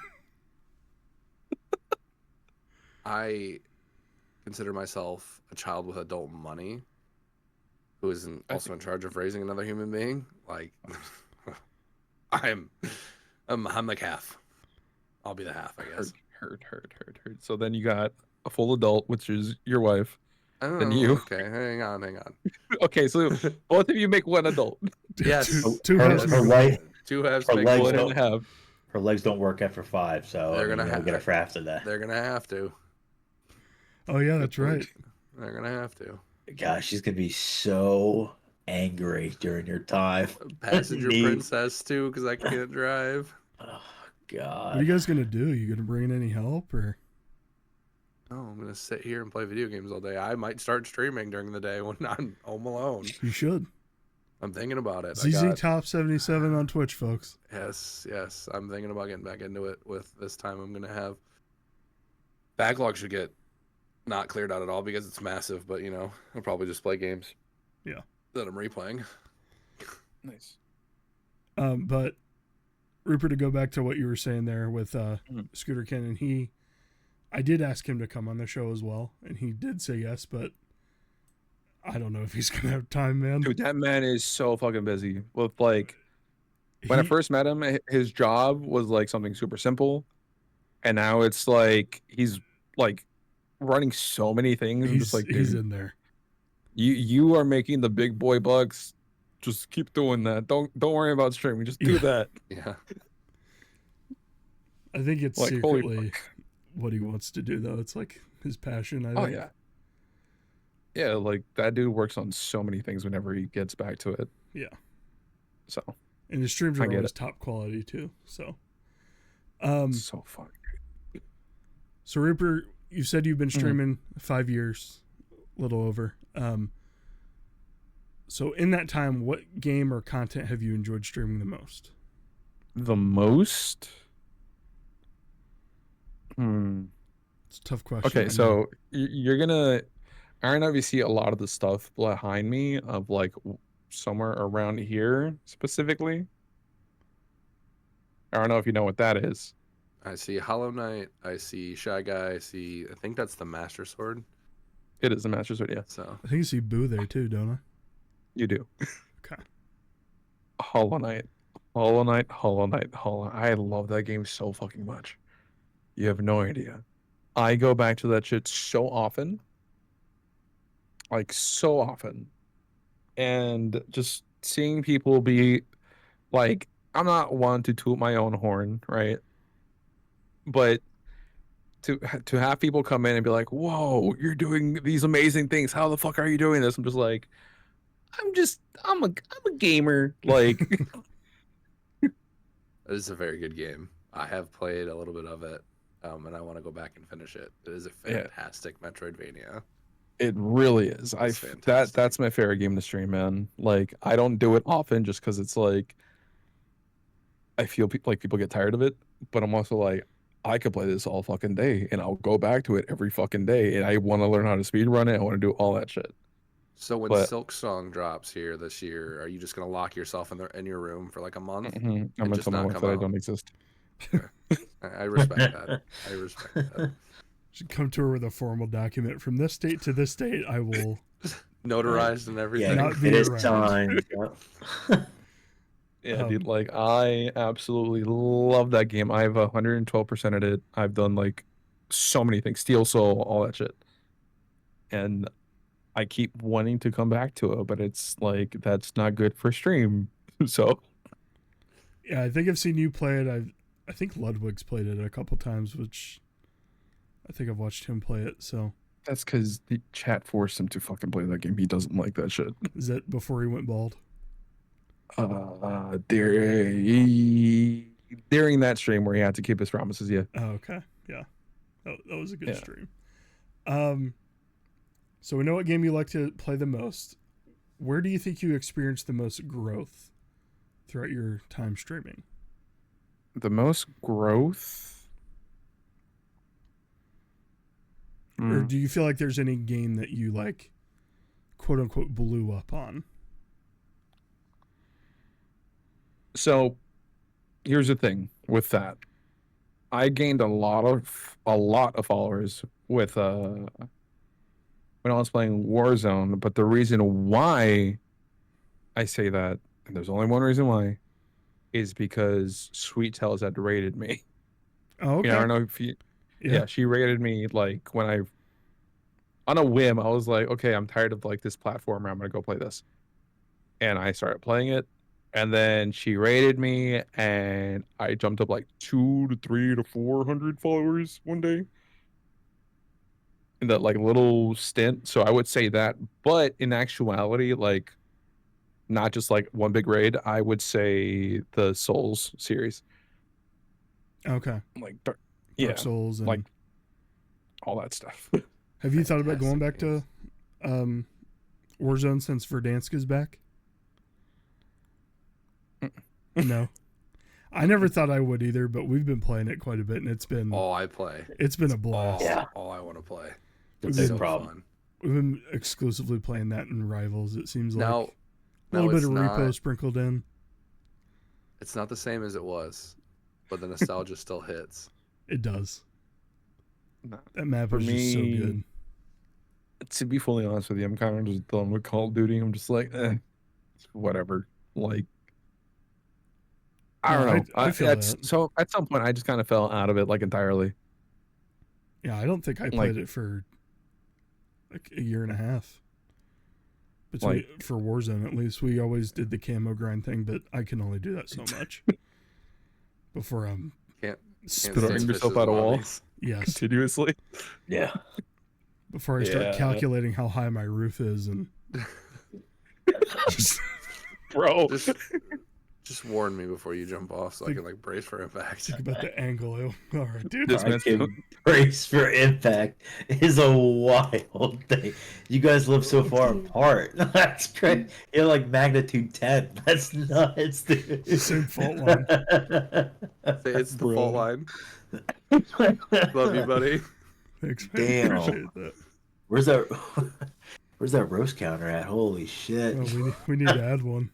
I consider myself a child with adult money who is also in charge of raising another human being. Like, I'm like half. I'll be the half, I guess. Heard. So then you got a full adult, which is your wife. Oh, And you. Okay, hang on. Okay, so both of you make one adult. Yes. Two her, halves her make wife, Two halves Her make legs one. don't- 1.5. her legs don't work after 5, so They're gonna get her for after that. They're gonna have to. Oh yeah, that's right. They're gonna have to. Gosh, she's gonna be so angry during your time. Passenger Neat. princess too, because I can't drive. Oh What are God. you guys gonna do? You gonna bring in any help or? No, I'm gonna sit here and play video games all day. I might start streaming during the day when I'm home alone. You should. I'm thinking about it. ZZ Top 77 on Twitch, folks. Yes. I'm thinking about getting back into it with this time I'm gonna have. Backlog should get not cleared out at all because it's massive, but I'll probably just play games. Yeah. That I'm replaying. Nice. But Rupert, to go back to what you were saying there with Scooter Cannon, I did ask him to come on the show as well, and he did say yes, but I don't know if he's gonna have time, man. Dude, that man is so fucking busy. With like, when I first met him, his job was like something super simple, and now it's like he's like running so many things. I'm just like, he's dude, in there. you are making the big boy bucks. Just keep doing that. Don't worry about streaming. Just do Yeah. that. Yeah. I think it's Like, holy secretly what he wants to do, though. It's like his passion. I Oh think. yeah. Yeah, like that dude works on so many things whenever he gets back to it. Yeah. So And his streams I are get always it. top quality too. So, So fun. so Reaper, you said you've been Mhm. streaming 5 years, a little over. So in that time, what game or content have you enjoyed streaming the most? The most. It's a tough question. I Okay, know. so you're gonna. I don't know if you see a lot of the stuff behind me of like somewhere around here specifically. I don't know if you know what that is. I see Hollow Knight. I see Shy Guy. I think that's the Master Sword. It is a Master Sword, yeah. So I think you see Boo there too, don't I? You do. Okay. Hollow Knight. Hollow Knight, Hollow Knight, Hollow Knight. I love that game so fucking much. You have no idea. I go back to that shit so often. Like, so often. And just seeing people be like, I'm not one to toot my own horn, right? But to have people come in and be like, whoa, you're doing these amazing things. How the fuck are you doing this? I'm just like, I'm a gamer. Like, it is a very good game. I have played a little bit of it, and I want to go back and finish it. It is a Yeah. fantastic Metroidvania. it really is. It's fantastic. That's my favorite game to stream, man. Like, I don't do it often just because it's like I feel like people get tired of it, but I'm also like, I could play this all fucking day and I'll go back to it every fucking day. And I want to learn how to speed run it. I want to do all that shit. So when But- Silk Song drops here this year, are you just gonna lock yourself in your room for like a month? I'm And gonna just tell my not wife come that I out. don't exist. I respect that. I respect that. Should come to her with a formal document from this date to this date. I will. Notarized and everything. Not Yeah, be it is around. signed. Yep. Yeah, dude, like I absolutely love that game. I've 112%ed it. I've done like so many things, Steel Soul, all that shit. And I keep wanting to come back to it, but it's like that's not good for stream. So Yeah, I think I've seen you play it. I think Ludwig's played it a couple times, which I think I've watched him play it. So that's because the chat forced him to fucking play that game. He doesn't like that shit. is that before he went bald? During that stream where he had to keep his promises, yeah. Oh, okay. Yeah. That was a good Yeah. stream. So we know what game you like to play the most. Where do you think you experienced the most growth throughout your time streaming? The most growth. Or do you feel like there's any game that you like, quote unquote, blew up on? So here's the thing with that. I gained a lot of followers with when I was playing Warzone, but the reason why I say that, and there's only one reason why, is because Sweet Tales had rated me. Oh, okay. You know, I don't know if you yeah, she rated me like when I on a whim, I was like, okay, I'm tired of like this platformer, I'm gonna go play this. And I started playing it. And then she rated me, and I jumped up like 200 to 300 to 400 followers one day in that like little stint. So I would say that, but in actuality, like not just like one big raid, I would say the Souls series, Okay. like Dark Souls and like all that stuff. have you thought about going Fantastic back to Warzone since Verdansk is back? No. I never thought I would either, but we've been playing it quite a bit, and it's been All I play. a blast. Yeah. All I want to play. It's We've a been- problem. Fun. We've been exclusively playing that in Rivals. It seems like Now, a little bit it's of not, repo sprinkled in. It's not the same as it was, but the nostalgia still hits. It does. Nah. That map For is just so me- good. To be fully honest with you, I'm kind of just done with Call of Duty. I'm just like, whatever. Like, I No, don't know. I feel that. So at some point, I just kind of fell out of it like entirely. Yeah, I don't think I played it for like a year and a half. For Warzone, at least, we always did the camo grind thing, but I can only do that so much before I'm Can't Throwing stand yourself Fish's out a wall lobbies. yes, continuously. Yeah. before I start Yeah. calculating how high my roof is and Bro. Just warn me before you jump off so I Think- can like brace for impact. think about the angle. All right, dude. This I man's can brace for impact is a wild thing. You guys live so far apart. That's crazy. You're like magnitude 10. That's nuts, dude. Same fault line. It's the Bro. fault line. Love you, buddy. Thanks, man. Damn. Appreciate that. Where's that? Where's that roast counter at? Holy shit! Well, we need to add one.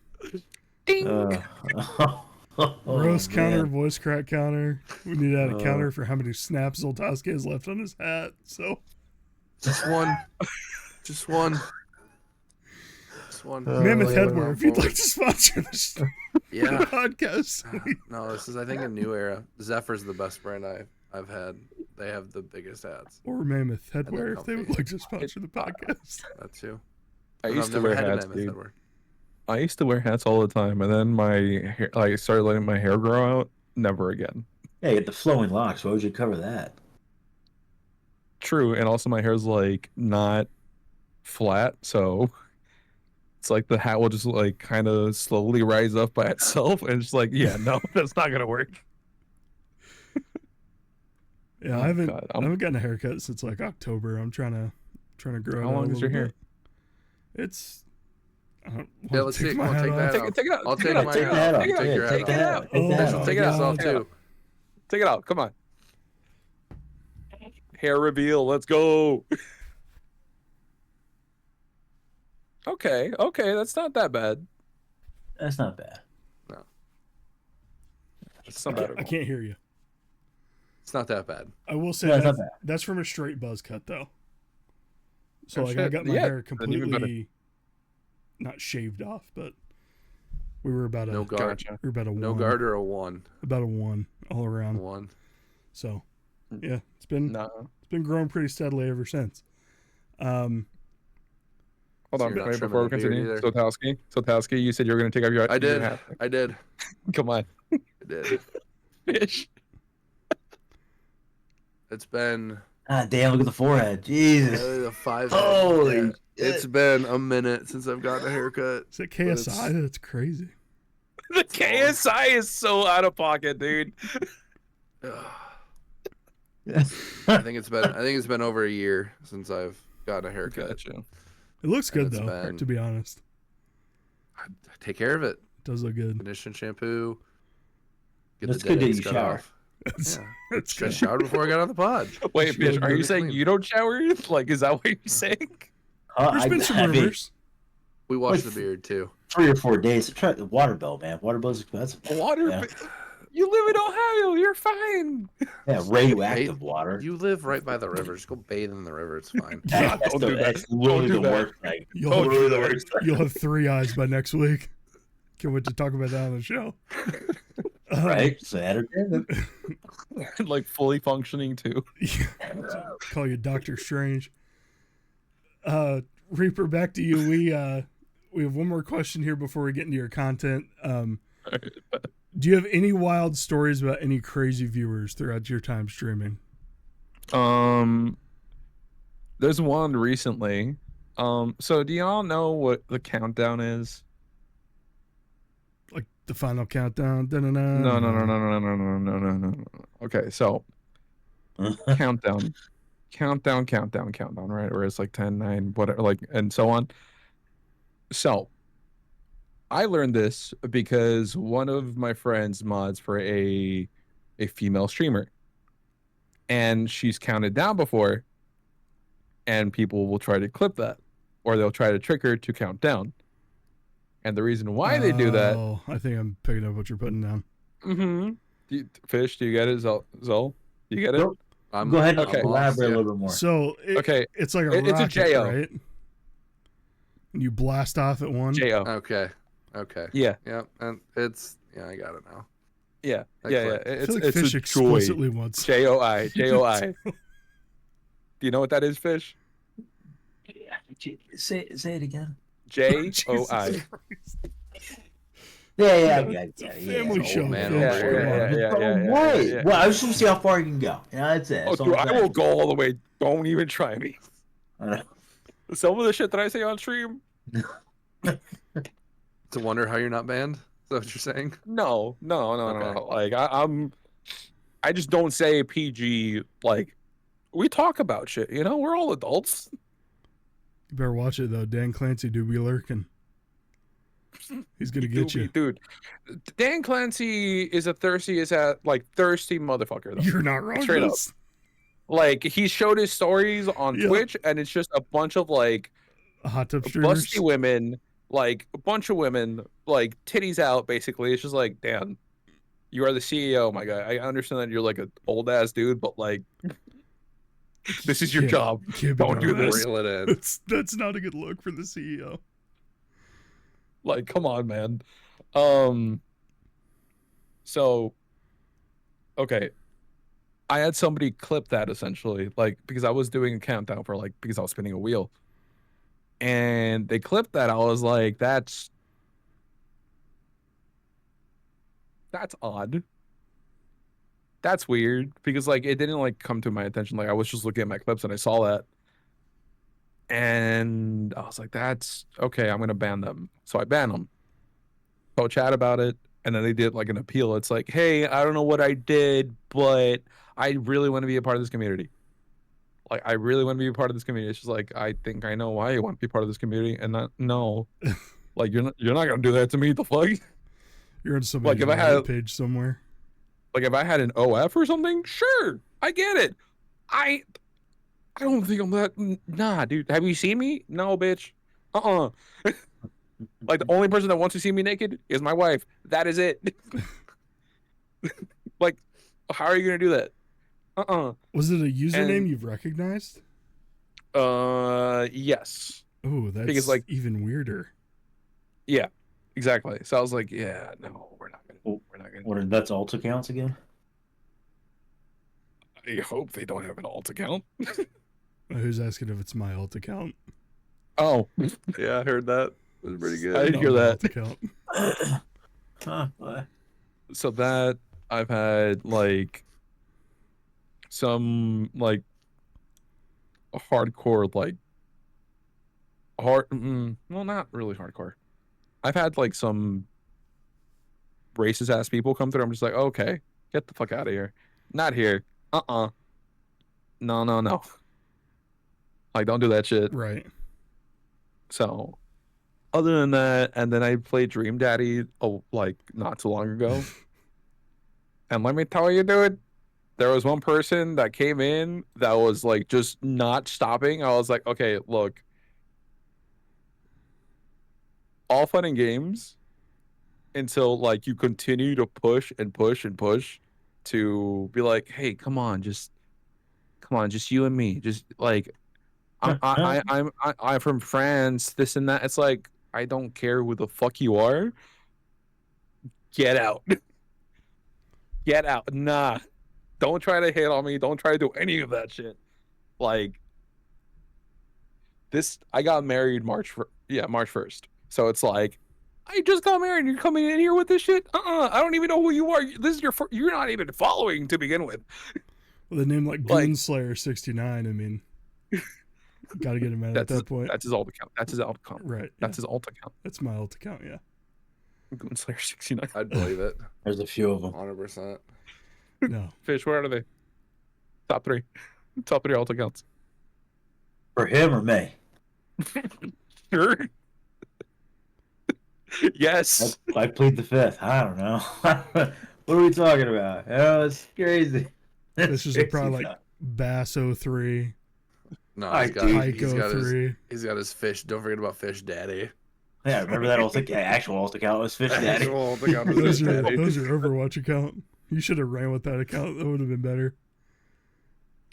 Oh, Roast counter, man. voice crack counter. We need to add a counter for how many snaps Zoltowski has left on his hat. So Just one. Just one. Just one. Mammoth Like, Headwear, if you'd like to sponsor this Yeah. podcast. No, this is I think a new era. Zephyr's the best brand I've had. They have the biggest ads. Or Mammoth Headwear, if they would comfy. like to sponsor the podcast. That too. I But used I've to never wear had a hats, Mammoth dude. Headwear. I used to wear hats all the time, and then my hair, like, I started letting my hair grow out. Never again. Yeah, you get the flowing locks. Why would you cover that? True, and also my hair's like not flat, so it's like the hat will just like kind of slowly rise up by itself, and it's like, yeah, no, that's not gonna work. Yeah, Oh, I haven't God, I haven't gotten a haircut since like October. I'm trying to grow it How out long a is your little hair? bit. It's I don't Yeah, wanna let's take take- my come on, hat take off. that Take off. it out. I'll take take it out. my Take hat the hat off. off. You take your Take hat the off. hat off. Take Oh, the hat my off. Take it off God. too. Take it out. Come on. Hair reveal. Let's go. Okay. That's not that bad. That's not bad. It's not bad. I can't hear you. It's not that bad. I will say No, it's not that's, bad. that's from a straight buzz cut though. So Oh, like I shit. got my Yeah, hair then even better. completely not shaved off, but we were about a No guard. Gotcha. we were about a No one, guard or a one. about a one all around. One. So yeah, it's been No. growing pretty steadily ever since. Hold So on, you're not wait, trimming before we the beard continue. either? Sotowski, you said you were going to take off your I did. hat. I did. Come on. I did. Fish. It's been Ah, damn! Look at the forehead. Jesus. the 5. Holy Yeah. shit. It's been a minute since I've gotten a haircut. Is it it's- KSI? That's crazy. The KSI is so out of pocket, dude. Ugh. I think it's been over a year since I've gotten a haircut. Gotcha. It looks good it's though, been- to be honest. I take care of it. It does look good. Condition, shampoo. Get That's the good dead that ends you cut shower. off. It's, Yeah. it's I good. showered before I got on the pod. Wait, Should Fish, look are you really saying clean. you don't shower? Like, is that what you're saying? There's been some I mean, rumors. We washed Like- the beard too. 3 or 4 days. Try the water bill, man. Water bill's expensive. Water. Yeah, You live in Ohio. You're fine. yeah radioactive water. You live right by the river. Just go bathe in the river. It's fine. Yeah, That's don't do that. that's literally Don't do the that. worst thing. You'll, Don't Literally do the that. worst thing. you'll have 3 eyes by next week. Can't wait to talk about that on the show. Right? Saturday. Like fully functioning too. Yeah. Call you Doctor Strange. Reaper, back to you. We have one more question here before we get into your content. Do you have any wild stories about any crazy viewers throughout your time streaming? There's one recently. So do y'all know what the countdown is? Like the final countdown? No. Okay, so countdown, right? Where it's like 10, 9, whatever, like, and so on. So I learned this because one of my friends mods for a female streamer, and she's counted down before, and people will try to clip that, or they'll try to trick her to count down. And the reason why they do that, Oh, I think I'm picking up what you're putting down. Fish, do you get it? Zol, you get it? Nope. I'm, Go ahead and Okay. elaborate a little bit more. So Okay, it's like a It's a rocket, JO. right? And you blast off at one. Jo. Okay. Okay. Yeah, Yeah. And it's I got it now. yeah, That yeah. clip. I It's feel like it's Fish a joy. explicitly wants. JOI. Do you know what that is, Fish? Yeah. Say it again. J-O-I. Jesus Christ. Yeah. Family old show. man Fish, over here. come on. Right. Well, I just want to see how far you can go. You know, that's it. Oh, That's all dude, I'm I saying. will go all the way. Don't even try me. I know. Some of the shit that I say on stream, To wonder how you're not banned? Is that what you're saying? no. Okay. Like I just don't say PG. Like we talk about shit. You know, we're all adults. You better watch it though. Dan Clancy do be lurking. He's gonna get you. Dude. Dan Clancy is a thirsty motherfucker. Though. You're not wrong. Straight up. Like he showed his stories on Yeah. Twitch, and it's just a bunch of like Hot tub streamers. busty women, like a bunch of women, like titties out. Basically, it's just like, damn, you are the CEO, my guy. I understand that you're like an old ass dude, but like, this is your Can't- job. can't be Don't do doing this. that. Reel it in. That's not a good look for the E CEO. Like, come on, man. So, okay. I had somebody clip that essentially, like, because I was doing a countdown for like, because I was spinning a wheel. And they clipped that. I was like, that's odd. That's weird. Because like it didn't like come to my attention. Like I was just looking at my clips and I saw that. And I was like, that's okay, I'm gonna ban them. So I banned them. So chat about it, and then they did like an appeal. It's like, hey, I don't know what I did, but I really want to be a part of this community. Like, I really want to be a part of this community. It's just like, I think I know why you want to be part of this community, and not no, like you're not gonna do that to me. The fuck? You're on somebody's Like, if I Reddit had- page somewhere. Like if I had an OF or something, sure, I get it. I don't think I'm that. Nah, dude. Have you seen me? No, bitch. Like the only person that wants to see me naked is my wife. That is it. Like, how are you gonna do that? Was it a username And- you've recognized? Yes. Oh, that's Because, like- even weirder. Yeah, exactly. So I was like, yeah, no, we're not gonna. What are that's alt accounts again? I hope they don't have an alt account. Who's asking if it's my alt account? Oh, Yeah, I heard that. It was pretty good. I didn't Not hear my that. alt account. What? So that I've had like some like hardcore well, not really hardcore. I've had like some racist ass people come through. I'm just like, okay, get the fuck out of here. Not here. No. Like, don't do that shit. Right. So, other than that, and then I played Dream Daddy like not too long ago. And let me tell you, dude, there was one person that came in that was like just not stopping. I was like, okay, look, all fun and games until like you continue to push and push and push to be like, hey, come on, just you and me, just like I'm from France, this and that. It's like, I don't care who the fuck you are. Get out. Get out. Nah. Don't try to hit on me. Don't try to do any of that shit. Like this, I got married March 1st. So it's like, I just got married and you're coming in here with this shit? I don't even know who you are. This is you're not even following to begin with. With a name like Like- Goonslayer 69, I mean, gotta get him out at that point. That's his alt account. That's his alt account. Right. That's his alt account. That's my alt account, yeah. Goonslayer 69. I'd believe it. There's a few of them. 100%. No. Fish, where are they? Top three. Top three alt accounts. For him or me? Sure. Yes. I plead the fifth. I don't know. What are we talking about? Oh, it's crazy. This is probably like Bass03, No, I he's got, do. he's got his Tyco3. he's got his fish. Don't forget about Fish Daddy. Yeah, remember that alt account? Actual alt account was Fish Daddy. Actual account of Fish Those are Daddy. Overwatch account. You should have ran with that account. That would have been better.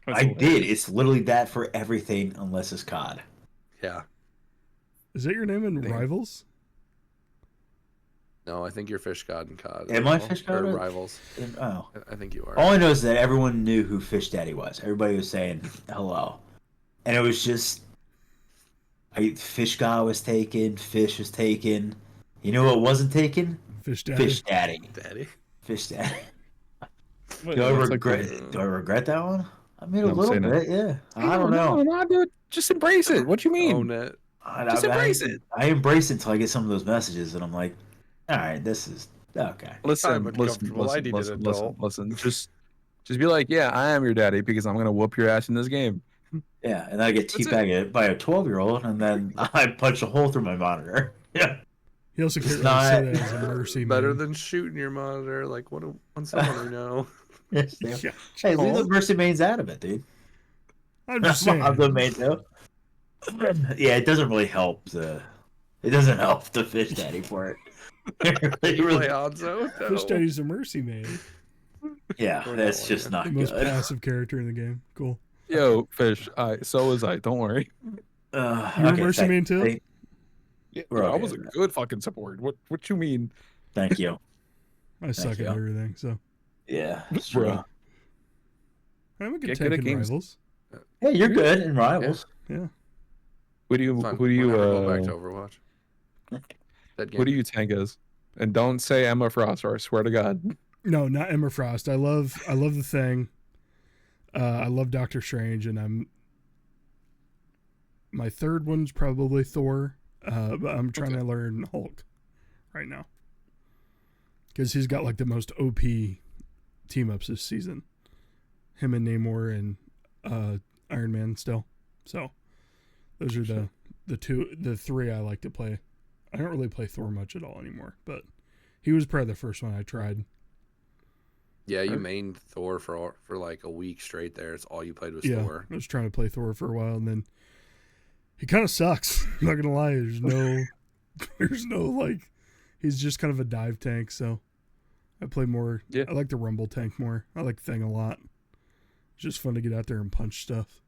I did. It's literally that for everything unless it's COD. Yeah. Is that your name in Damn. Rivals? No, I think you're Fish God and COD. Am I as well. Fish God? Or Rivals. Oh. I think you are. All I know is that everyone knew who Fish Daddy was. Everybody was saying hello. and it was just Fish guy was taken, Fish was taken. You know what wasn't taken? Fish Daddy. Fish Daddy. Daddy. Fish Daddy. Wait, Do I that's like regret? Do I regret that one? I mean, a No, I'm little saying it. bit, yeah. I don't No, know. no, dude. Just embrace it. What you mean? Own it. Just embrace it. I embrace it until I get some of those messages, and I'm like, all right, this is okay. Listen, I'm listen, uncomfortable. I listen, need listen, an listen, adult. listen. Just be like, yeah, I am your daddy because I'm gonna whoop your ass in this game. Yeah, and then I get That's it. teabagged by a 12-year-old, and then I punch a hole through my monitor. Yeah. He also can't It's really say not- that as a mercy Better man. than shooting your monitor, like on someone we know. Yes, Yeah. hey, leave the Oh. mercy mains out of it, dude. I'm just saying. I'm the main though. Yeah, it doesn't really help it doesn't help the Fish Daddy part. It You really- play Hanzo? No. Fish Daddy's a mercy man. yeah, Or that's not, just yeah. not The most good. passive character in the game. Cool. Yo, Fish. So was I. Don't worry. You were mercy man too? Yeah, We're I okay was a with that. good fucking support. What you mean, Thank you. I suck you. at everything, so Yeah, that's bro? true. I'm a good Get tank good at in games. rivals. Hey, you're good in rivals. Yeah. Who do you Fine. who do you We'll never go back to Overwatch. That game. who do you tank as? And don't say Emma Frost, or I swear to God. No, not Emma Frost. I love the Thing. I love Doctor Strange, and my third one's probably Thor. But I'm trying to learn Hulk right now because he's got like the most OP team ups this season. Him and Namor and Iron Man still. So those are the three I like to play. I don't really play Thor much at all anymore, but he was probably the first one I tried. Yeah, you mained Thor for like a week straight there. It's all you played was Yeah, Thor. I was trying to play Thor for a while, and then he kind of sucks. I'm not gonna lie. There's no like, he's just kind of a dive tank. So I play more. Yeah. I like the Rumble tank more. I like Thing a lot. It's just fun to get out there and punch stuff.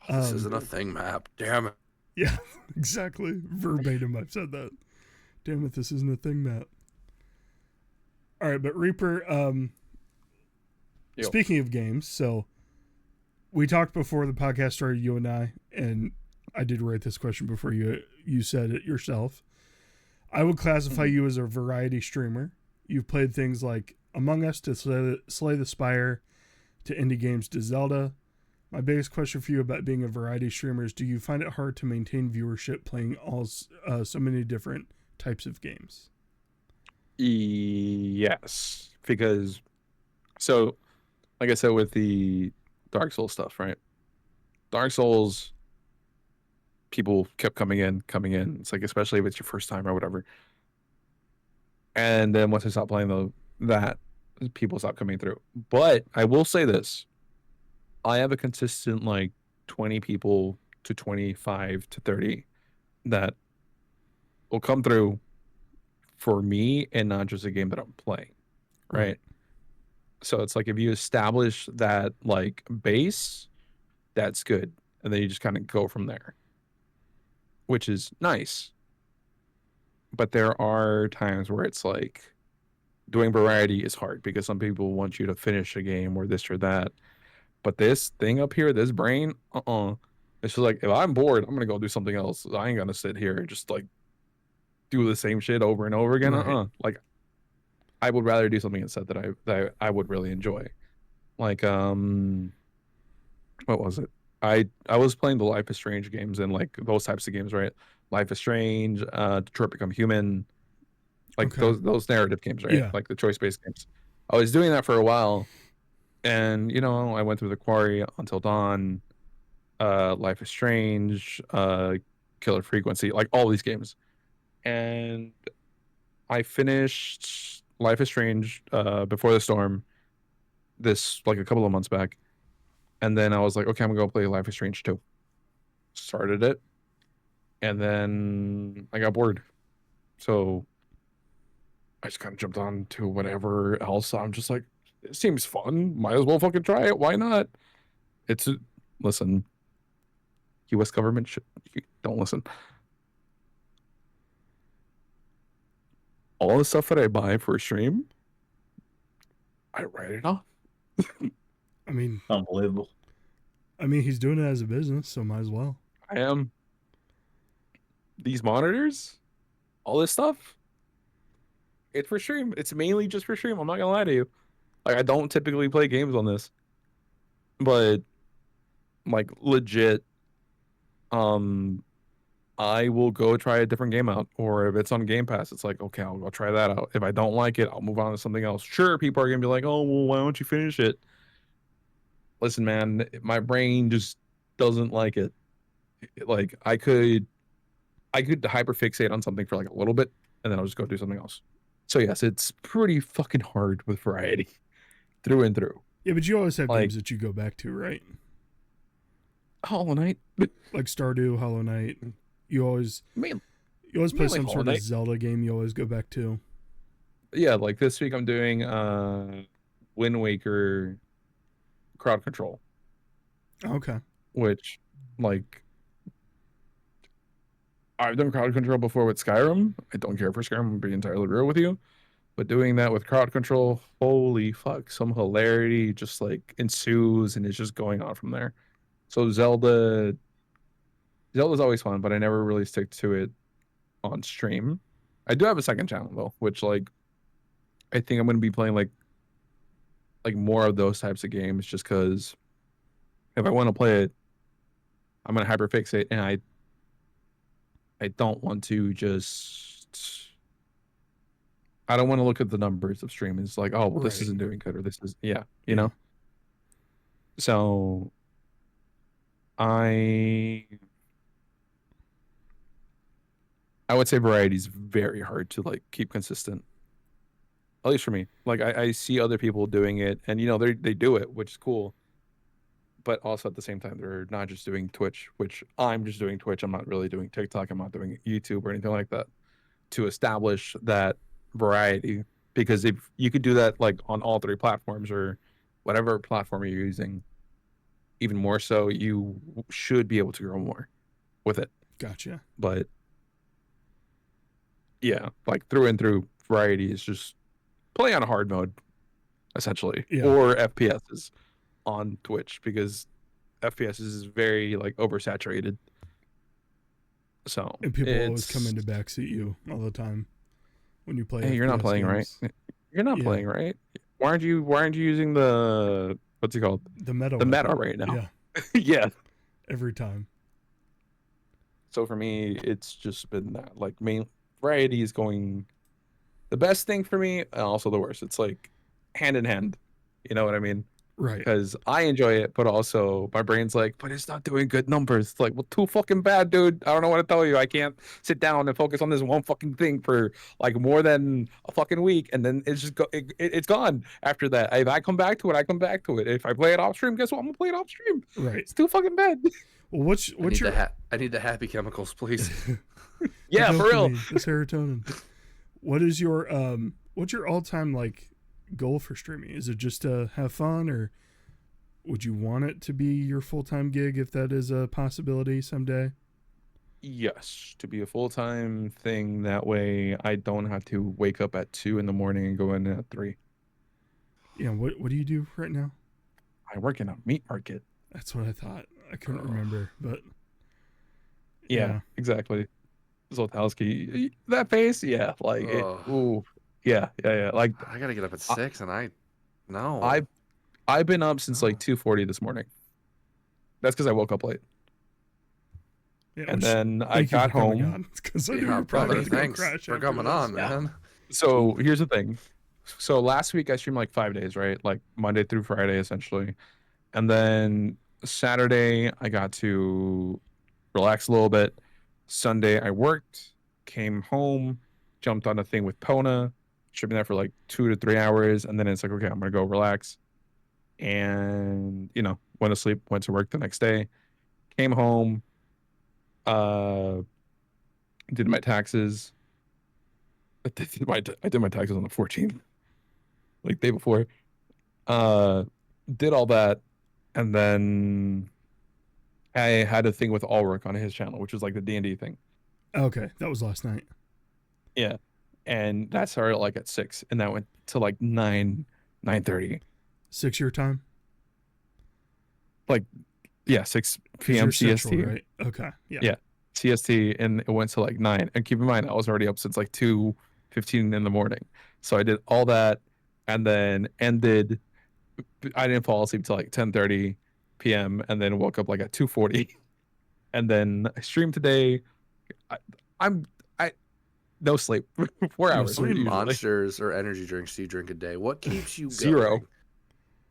This isn't a thing map. Damn it. Yeah, exactly. Verbatim, I've said that. Damn it, this isn't a Thing map. All right, but Reaper, Yo. speaking of games, so we talked before the podcast started, you and I did write this question before you said it yourself. I would classify you as a variety streamer. You've played things like Among Us to Slay the Spire to indie games to Zelda. My biggest question for you about being a variety streamer is, do you find it hard to maintain viewership playing so many different types of games? Yes, because like I said with the Dark Souls stuff, right? Dark Souls, people kept coming in. It's like, especially if it's your first time or whatever. And then once I stopped playing that, people stopped coming through. But I will say this: I have a consistent like 20 people to 25 to 30 that will come through for me and not just a game that I'm playing, right? So it's like if you establish that like base, that's good, and then you just kind of go from there, which is nice. But there are times where it's like doing variety is hard because some people want you to finish a game or this or that. But this thing up here, this brain, it's just like, if I'm bored, I'm gonna go do something else. I ain't gonna sit here and just like do the same shit over and over again. Right. Like, I would rather do something instead that I would really enjoy. Like, what was it? I was playing the Life is Strange games and like those types of games, right? Life is Strange, Detroit Become Human, like Okay. those narrative games, right? Yeah. Like the choice-based games. I was doing that for a while, and I went through the Quarry, Until Dawn, Life is Strange, Killer Frequency, like all these games, and I finished Life is Strange Before the Storm this like a couple of months back, and then I was like, okay, I'm gonna go play Life is Strange 2. Started it, and then I got bored, so I just kind of jumped on to whatever else. I'm just like, it seems fun. Might as well fucking try it. Why not? Listen, U.S. government don't listen. All the stuff that I buy for a stream, I write it off. I mean, Unbelievable. I mean, he's doing it as a business, so might as well. I am. These monitors, all this stuff, it's for stream. It's mainly just for stream. I'm not gonna lie to you. Like, I don't typically play games on this, but like legit, um, I will go try a different game out. Or if it's on Game Pass, it's like, okay, I'll go try that out. If I don't like it, I'll move on to something else. Sure, people are gonna be like, oh, well, why don't you finish it? Listen, man, my brain just doesn't like it. Like, I could hyperfixate on something for like a little bit, and then I'll just go do something else. So yes, it's pretty fucking hard with variety through and through. Yeah, but you always have Like, games that you go back to, right? Hollow Knight, Like Stardew, Hollow Knight. You always man, play mainly some Hollow sort of Knight. Zelda game you always go back to. Yeah, like this week I'm doing Wind Waker crowd control, Okay. which like I've done crowd control before with Skyrim. I don't care for Skyrim, to be entirely real with you. But doing that with crowd control, holy fuck, some hilarity just like ensues and it's just going on from there. So Zelda's always fun, but I never really stick to it on stream. I do have a second channel though, which like I think I'm gonna be playing like more of those types of games just because if I want to play it, I'm gonna hyperfixate and I don't want to just I don't want to look at the numbers of stream. It's like, oh well, this Right. isn't doing good or this is you Yeah. know. So I would say variety is very hard to like keep consistent. At least for me. Like I see other people doing it and they do it, which is cool. But also at the same time, they're not just doing Twitch, which I'm just doing Twitch. I'm not really doing TikTok. I'm not doing YouTube or anything like that to establish that variety. Because if you could do that like on all three platforms or whatever platform you're using, even more so, you should be able to grow more with it. Gotcha. But yeah, like through and through, variety is just play on a hard mode, essentially, Yeah. or FPSs on Twitch because FPS is very like oversaturated. So And people always come in to backseat you all the time when you play. Hey, you're not FPS playing games. right. You're not Yeah. playing right. Why aren't you using the what's it called? The meta. The meta weapon. right now. Yeah. Yeah. Every time. So for me, it's just been that like main variety is going the best thing for me and also the worst. It's like hand in hand. You know what I mean? Right. Because I enjoy it, but also my brain's like, but it's not doing good numbers. It's like, well, too fucking bad, dude. I don't know what to tell you. I can't sit down and focus on this one fucking thing for like more than a fucking week, and then it's just it's gone after that. If I come back to it, I come back to it. If I play it off stream, guess what? I'm gonna play it off stream. Right. It's too fucking bad. Well, what's your I need the happy chemicals, please. Yeah, the for real. dopamine, the serotonin. What is your what's your all-time like goal for streaming? Is it just to have fun, or would you want it to be your full-time gig if that is a possibility someday? Yes, to be a full-time thing. That way, I don't have to wake up at 2 in the morning and go in at 3. Yeah. What do you do right now? I work in a meat market. That's what I thought. I couldn't remember, but Yeah, exactly. Zoltowski, that face, yeah, like it, Ugh. ooh, yeah. Like I gotta get up at I- 6, and no. I've been up since like Oh. 2:40 this morning. That's because I woke up late, yeah. and then I Thank you got for coming home. on, because I knew Yeah, you're probably brother, going to go thanks crash for after coming this. on, Yeah. man. So here's the thing. So last week I streamed like 5 days, right? Like Monday through Friday, essentially, and then Saturday I got to relax a little bit. Sunday I worked, came home, jumped on a thing with Pona, streamed that for like 2 to 3 hours, and then it's like, okay, I'm gonna go relax. And went to sleep, went to work the next day, came home, uh did my taxes. I did my taxes on the 14th, like day before. Uh did all that, and then I had a thing with Ulrich on his channel, which was like the D&D thing. Okay, that was last night. Yeah. And that started like at 6, and that went to like 9:30. 6 year time. Like, Yeah, 6 'Cause p.m. you're Central, CST. right? Okay. Yeah. Yeah. CST, and it went to like 9. And keep in mind, I was already up since like 2:15 in the morning. So I did all that and then ended. I didn't fall asleep till like 10:30 p.m. and then woke up like at 2:40. And then I streamed today. I, I'm I no sleep. 4 No hours How many usually. monsters or energy drinks do you drink a day? What keeps you Zero. going?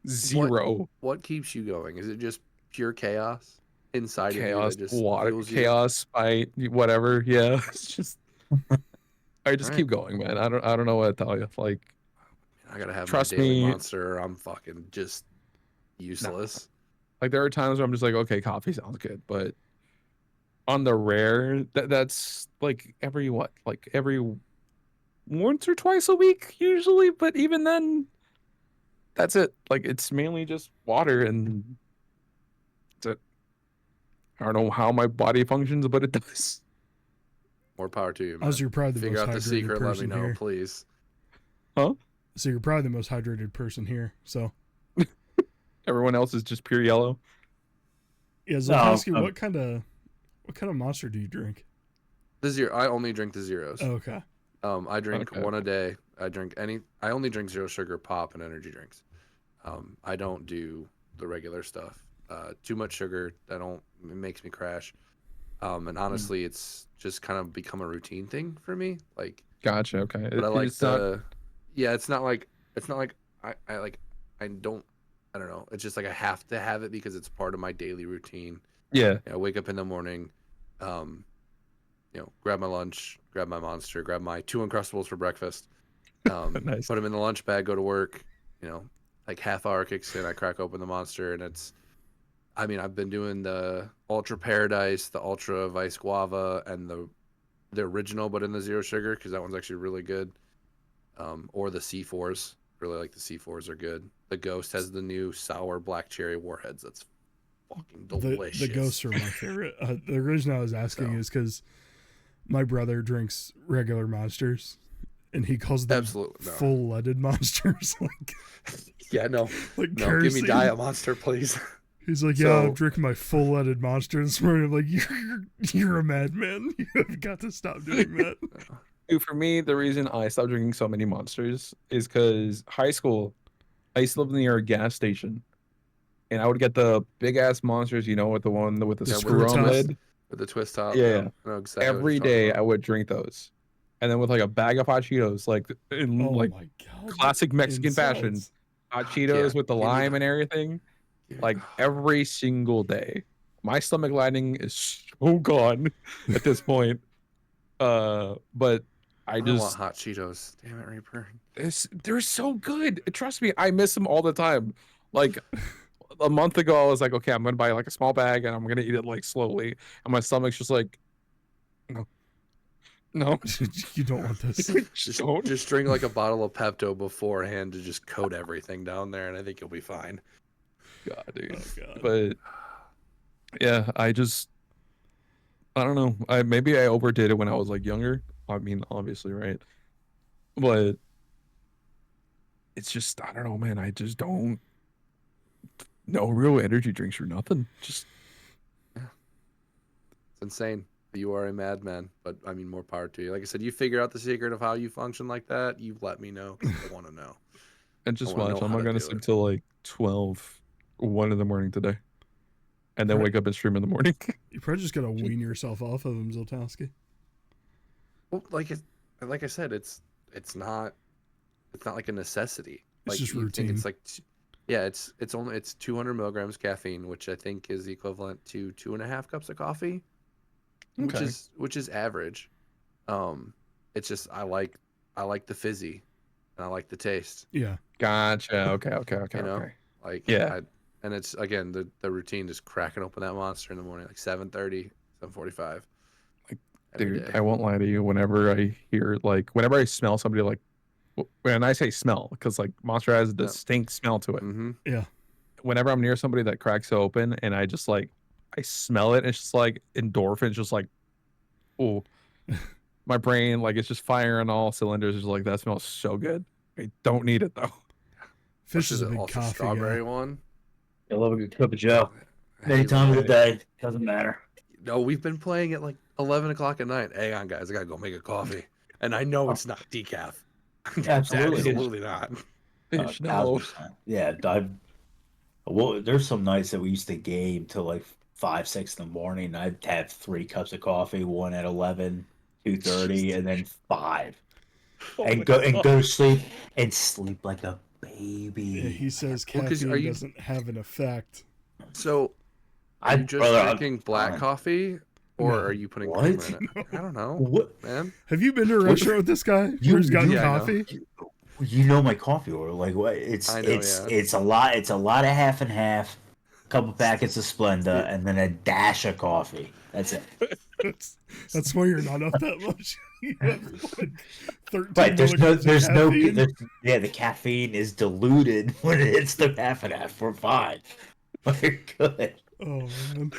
Zero. What keeps you going? Is it just pure chaos inside Chaos, of you that just water, fuels you? chaos, spite, whatever. Yeah. It's just I just Right. keep going, man. I don't know what to tell you. Like, I gotta have trust my daily me. monster, or I'm fucking just useless. Like there are times where I'm just like, okay, coffee sounds good, but on the rare, that's like every what, like every once or twice a week usually. But even then, that's it. Like it's mainly just water, and that's it. I don't know how my body functions, but it does. More power to you, man. Also, you're probably the Figure most out the hydrated secret. Let me person know, here. please. Huh? So you're probably the most hydrated person here. So Everyone else is just pure yellow. yeah, No, Zolkowski, I'm- what kind of monster do you drink? The zero. I only drink the zeros. Oh, okay. I drink Okay. one a day. I only drink zero sugar pop and energy drinks. I don't do the regular stuff. Too much sugar. It makes me crash. And honestly, it's just kind of become a routine thing for me. Like, Gotcha. Okay. but I like It's not. yeah, it's not like I like I don't know. It's just like I have to have it because it's part of my daily routine. Yeah. I wake up in the morning, grab my lunch, grab my monster, grab my 2 Uncrustables for breakfast, Nice. put them in the lunch bag, go to work. Like half hour kicks in, I crack open the monster, and I've been doing the Ultra Paradise, the Ultra Vice Guava, and the original, but in the zero sugar, because that one's actually really good. Or the C4s. Really like the C4s are good. The Ghost has the new sour black cherry warheads. That's fucking delicious. The ghosts are my favorite. The reason I was asking is because my brother drinks regular monsters, and he calls them Absolutely no. full-leaded monsters. Like, Yeah, no. like No, give me kerosene. Diet Monster, please. He's like, yeah, I'm So- drinking my full-leaded monster this morning. I'm like, you're a madman. You have got to stop doing that. Dude, for me, the reason I stopped drinking so many monsters is because high school, I used to live near a gas station, and I would get the big ass monsters, with the one with the The screw on screw top? lid. With the twist top. Yeah. I know exactly what Every you're talking day about. I would drink those, and then with like a bag of hot Cheetos, like in Oh like my god! classic Mexican fashion, Insults. hot Yeah, Cheetos with the give me lime the- and everything, Yeah. like every single day. My stomach lining is so gone at this point. But I I don't want just hot Cheetos. Damn it, Reaper. they're so good. Trust me, I miss them all the time. Like a month ago, I was like, okay, I'm gonna buy like a small bag and I'm gonna eat it like slowly, and my stomach's just like, no, You don't want this. don't. Just drink like a bottle of Pepto beforehand to just coat everything down there, and I think you'll be fine. God, dude. Oh god. But yeah, I don't know. Maybe I overdid it when I was like younger. I mean, obviously, right? But it's just I don't know, man. I just don't. No real energy drinks or nothing. Just It's insane. You are a madman, but more power to you. Like I said, you figure out the secret of how you function like that. You let me know, 'cause I want to know. and just I wanna watch. know I'm how not to gonna do sleep it. till like 12, 1 in the morning today, and then Right. wake up and stream in the morning. You probably just gotta wean yourself off of him, Zoltowski. Well, like I said, it's not like a necessity. It's Like just you think routine. it's like, yeah, it's 200 milligrams caffeine, which I think is the equivalent to 2.5 cups of coffee, Okay. which is average. It's just I like the fizzy, and I like the taste. Yeah. Gotcha. Okay. You know? Okay. Like Yeah. and it's again the routine is cracking open that monster in the morning like 7:30, 7:45. Like, every Dude, day. I won't lie to you. Whenever I smell somebody, like, when I say smell, because like Monster has a distinct smell to it. Mm-hmm. Yeah. Whenever I'm near somebody that cracks it open and I just like, I smell it, and it's just like endorphins, just like, oh, my brain, like, it's just firing on all cylinders. It's like, that smells so good. I don't need it though. Fish is a big also coffee strawberry guy. one. I love a good cup of Joe. Any time of the day, doesn't matter. No, we've been playing at like 11 o'clock at night. Hang on, guys. I got to go make a coffee. And I know it's not decaf. Absolutely. Absolutely not. Fish, no. 1000%. Yeah, well, there's some nights that we used to game till like 5, 6 in the morning. I'd have 3 cups of coffee, one at 11, 2:30, and then 5, Oh and my go God. to sleep and sleep like a baby. Yeah, he says Well, 'cause caffeine are you- doesn't have an effect. So, are you just brother, drinking black coffee, or No. are you putting What? creamer in it? I don't know, What? man. Have you been to a restaurant with this guy who's gotten Yeah, I know. coffee? You know my coffee order. Like what? It's I know, yeah. it's a lot. It's a lot of half and half. A couple packets of Splenda, and then a dash of coffee. That's it. That's why you're not up that much. You have like 13 Right? milligrams of caffeine. The caffeine is diluted when it hits the half and half. We're fine. We're good. Oh man.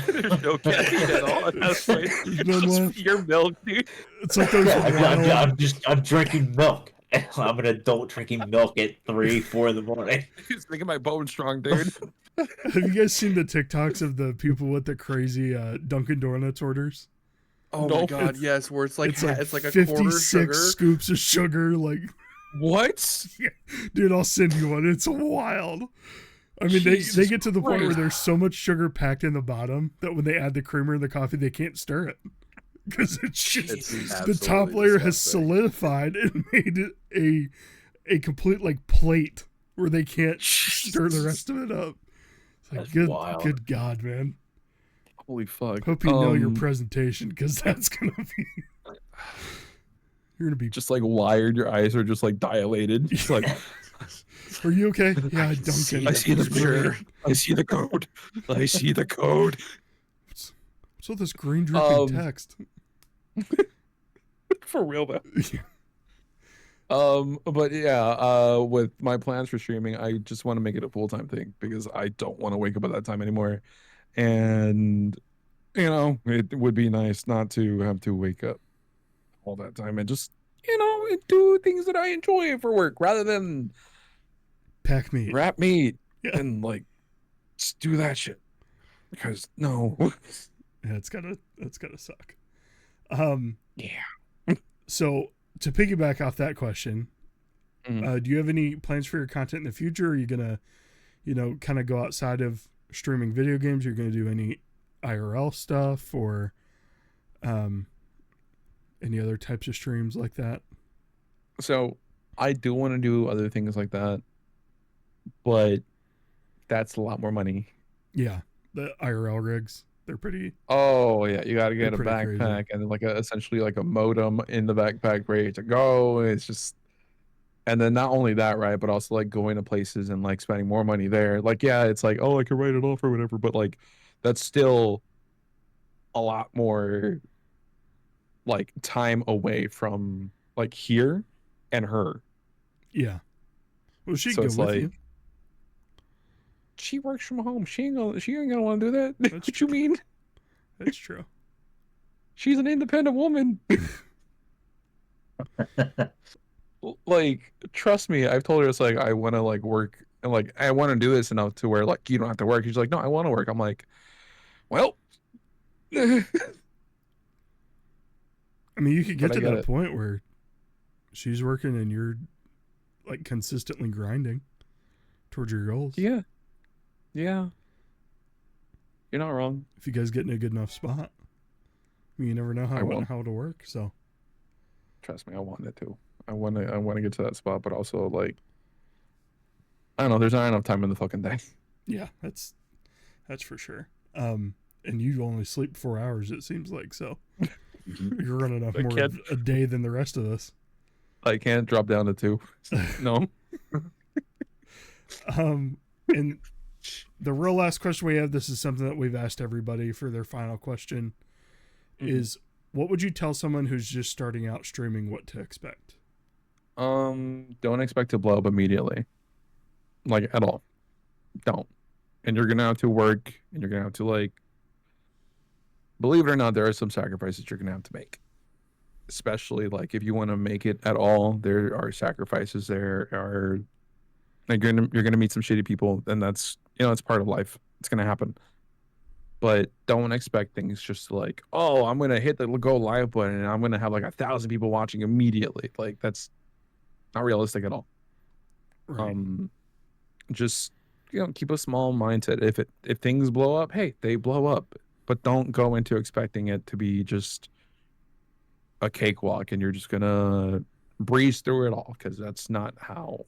There's no caffeine at all. That's right. know Just what? your milk, dude. It's like those wild. I'm drinking milk. I'm an adult drinking milk at 3, 4 in the morning. He's making my bone strong, dude. Have you guys seen the TikToks of the people with the crazy Dunkin' Donuts orders? Oh No, my god, yes, where it's like It's a quarter 56 sugar. scoops of sugar. Like, What? dude, I'll send you one. It's wild. I mean, they Jesus get to the point where Christ. there's so much sugar packed in the bottom that when they add the creamer in the coffee, they can't stir it because it's just It's the top absolutely layer has disgusting. solidified and made it a complete like plate where they can't stir the rest of it up. It's like, That's wild. good God, man. Holy fuck. Hope you know your presentation because that's gonna be. You're gonna be. Just like wired, your eyes are just like dilated. Just like, Are you okay? Yeah, I can see Duncan. I see the picture. I see the code. I see the code. What's all this green dripping Um, text? For real though. But yeah, with my plans for streaming, I just want to make it a full-time thing because I don't want to wake up at that time anymore. And you know, it would be nice not to have to wake up all that time and just, you know, do things that I enjoy for work rather than Pack meat. wrap meat Yeah. and like just do that shit. Because no. Yeah, it's gotta suck. Yeah. So to piggyback off that question, Mhm. do you have any plans for your content in the future? Are you gonna, kind of go outside of streaming video games? Are you gonna do any IRL stuff or, any other types of streams like that? So I do want to do other things like that, but that's a lot more money. Yeah, the IRL rigs, they're pretty. Oh yeah, you got to get a They're pretty backpack and like essentially like a modem in the backpack ready to go. It's just, and then not only that, right, but also like going to places and like spending more money there. Like yeah, it's like, oh, I could write it off or whatever, but like that's still a lot more like time away from like here and her. Yeah. Well, she'd So go it's with like, you. she works from home. She ain't gonna want to do that. That's What you mean? That's true. She's an independent woman. Like, trust me, I've told her it's like I want to like work and like I want to do this enough to where like you don't have to work. She's like, no, I want to work. I'm like, well, I mean, you could get But I to get that it. point where she's working and you're like consistently grinding towards your goals. yeah, yeah. You're not wrong. If you guys get in a good enough spot, I mean, you never know I will. how it'll work. So Trust me, I want it to. I want to get to that spot, but also like, I don't know. There's not enough time in the fucking day. yeah, that's for sure. And you only sleep 4 hours, it seems like. So you're running off I more can't- of a day than the rest of us. I can't drop down to 2. No. And the real last question we have, this is something that we've asked everybody for their final question, is what would you tell someone who's just starting out streaming what to expect? Don't expect to blow up immediately. Like at all. Don't. And you're gonna have to work and you're gonna have to like, believe it or not, there are some sacrifices you're gonna have to make. Especially like if you want to make it at all, there are sacrifices. There are like you're gonna meet some shitty people, and that's You know, it's part of life. It's gonna happen. But don't expect things just like, oh, I'm gonna hit the go live button and I'm gonna have like 1,000 people watching immediately. Like that's not realistic at all. Right. Just keep a small mindset. If things blow up, hey, they blow up. But don't go into expecting it to be just a cakewalk and you're just gonna breeze through it all, because that's not how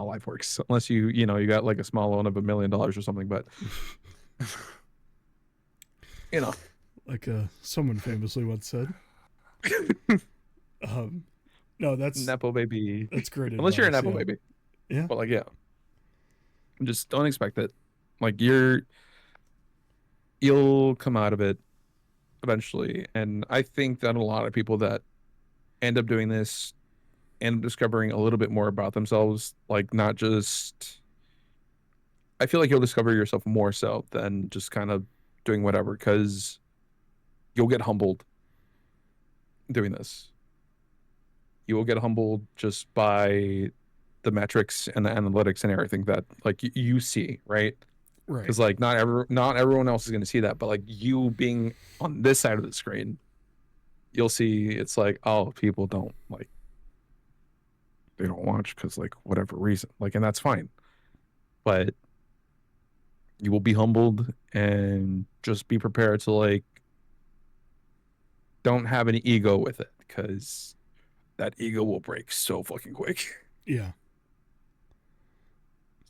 life works. Unless you got like a small loan of $1 million or something. But Like someone famously once said. No, that's Nepo baby. that's great advice. Unless you're a Nepo yeah. baby. Yeah. But like, just don't expect it. Like you'll come out of it eventually. And I think that a lot of people that end up doing this end up discovering a little bit more about themselves. Like, not just, I feel like you'll discover yourself more so than just kind of doing whatever, because you'll get humbled doing this. You will get humbled just by the metrics and the analytics and everything that like you see, right? Right. Because like not everyone else is going to see that, but like you being on this side of the screen, you'll see it's like, oh, people don't like, they don't watch because like whatever reason, like, and that's fine. But you will be humbled, and just be prepared to like, don't have any ego with it, because that ego will break so fucking quick. Yeah.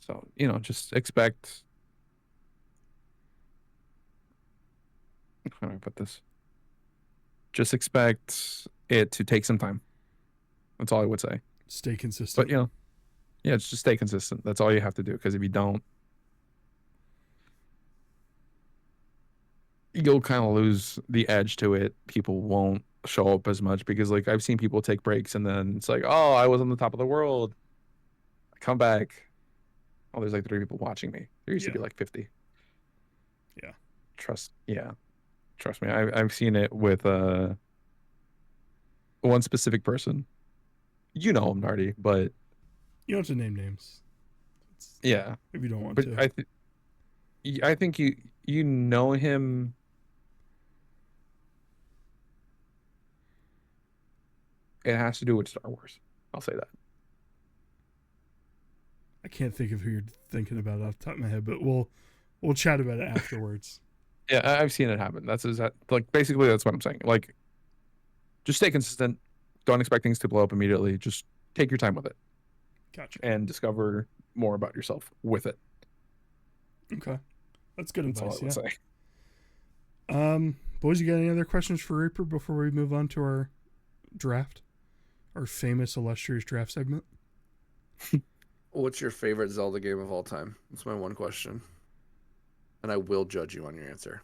So, just expect, how do I put this? Just expect it to take some time. That's all I would say. Stay consistent. But it's just stay consistent. That's all you have to do. Because if you don't, you'll kind of lose the edge to it. People won't show up as much, because like I've seen people take breaks and then it's like, oh, I was on the top of the world. I come back. Oh, there's like 3 people watching me. There used to be like 50. Yeah. Trust me. I've seen it with one specific person. You know him, Nardi, but You don't have to name names. yeah. If you don't want But to. I think you know him. It has to do with Star Wars. I'll say that. I can't think of who you're thinking about off the top of my head, but we'll chat about it afterwards. Yeah, I've seen it happen. Like basically that's what I'm saying. Like, just stay consistent. Don't expect things to blow up immediately. Just take your time with it Gotcha. and discover more about yourself with it. Okay. That's good That's all I advice. would Yeah. say. Boys, you got any other questions for Reaper before we move on to our draft? Our famous illustrious draft segment? What's your favorite Zelda game of all time? That's my one question. And I will judge you on your answer.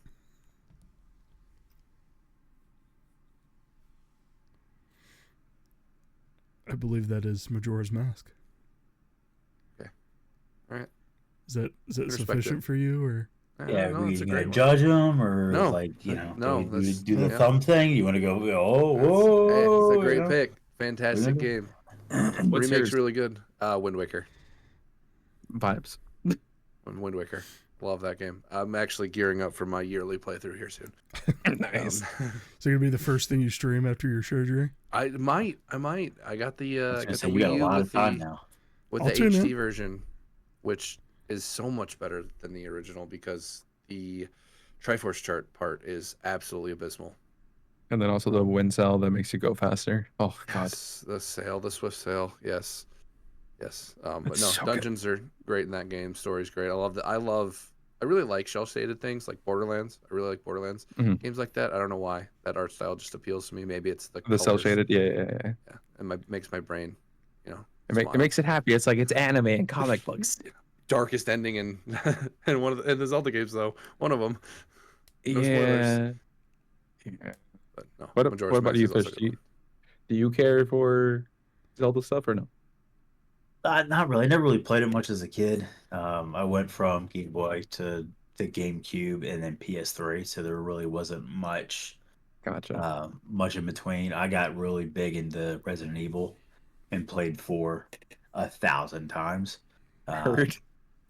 I believe that is Majora's Mask. Okay. All right. Is that Respect sufficient it. for you, or? Yeah, no, we it's a gonna great one. judge them, or No. like No, do we that's- do the yeah. thumb thing? You want to go? Oh, Hey, whoa! it's a great you know? pick. Fantastic game. What's Remake's yours? really good. Wind Waker. Vibes. Wind Waker. Love that game. I'm actually gearing up for my yearly playthrough here soon. Nice. Is it gonna be the first thing you stream after your surgery? I might. I got the I was got gonna the say, you got Wii a U lot with of time the now. with I'll the tune HD in. version, which is so much better than the original because the Triforce chart part is absolutely abysmal. And then also the wind cell that makes you go faster. Oh god. Yes, the swift sail. Yes. But That's no, so dungeons are great in that game. Story's great. I really like shell shaded things like Borderlands. I really like Borderlands games like that. I don't know why that art style just appeals to me. Maybe it's the The cell colors. shaded. Yeah. Yeah, and makes my brain, It smile. makes it happy. It's like it's anime and comic books. Darkest ending in in in the Zelda games though. One of them. No spoilers. Yeah. But no, What Majora's about Mask you, is also Fish? a good one. Do you care for Zelda stuff or no? Not really. I never really played it much as a kid. I went from Game Boy to GameCube and then PS3, so there really wasn't Gotcha. much in between. I got really big into Resident Evil and played for 1,000 times. Heard.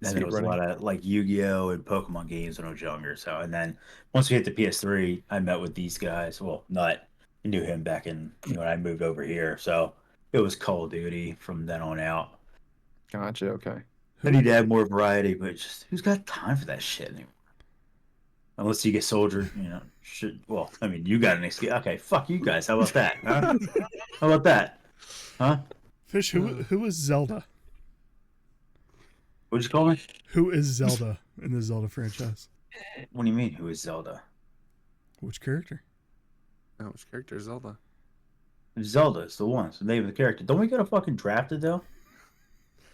And there was a lot of like Yu-Gi-Oh and Pokemon games when I was younger. So, and then once we hit the PS3, I met with these guys. Well, not I knew him back in when I moved over here. So it was Call of Duty from then on out. Gotcha. Okay. I need to add more variety, but just who's got time for that shit anymore? Unless you get Soldier, well, I mean, you got an excuse. Okay, fuck you guys. How about that? Huh? How about that? Huh? Fish, who is Zelda? What'd you call me? Who is Zelda in the Zelda franchise? What do you mean? Who is Zelda? Which character? Oh, which character is Zelda? Zelda is the one. It's the name of the character. Don't we get a fucking drafted though?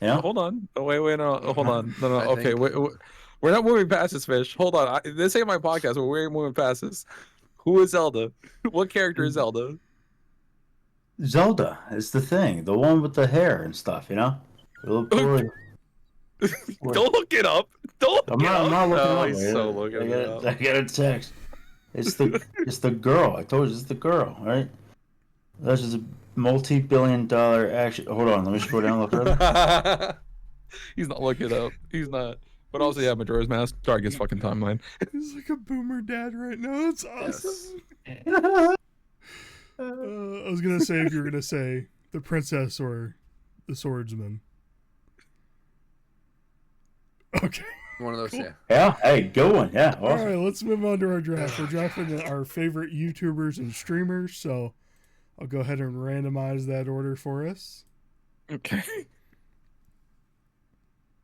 Yeah. Hold on. Oh, wait. No. Hold on. No. I Okay. think- Wait. We're not moving past this, Fish. Hold on. This ain't my podcast, but we're moving past this. Who is Zelda? What character is Zelda? Zelda is the thing. The one with the hair and stuff. The little boy. Don't look it up. Don't look it up. I'm not looking Oh, up. he's so looking it up. I got a text. It's the girl. I told you it's the girl, right? That's just a multi-billion-dollar action. Hold on, let me scroll down a little further. He's not looking it up. He's not. But also, yeah, Majora's Mask. Target's fucking timeline. He's like a boomer dad right now. It's awesome. I was gonna say if you were gonna say the princess or the swordsman. Okay. One of those, Cool. yeah. Yeah, hey, good one. Yeah, All awesome. right, let's move on to our draft. We're drafting our favorite YouTubers and streamers, so I'll go ahead and randomize that order for us. Okay.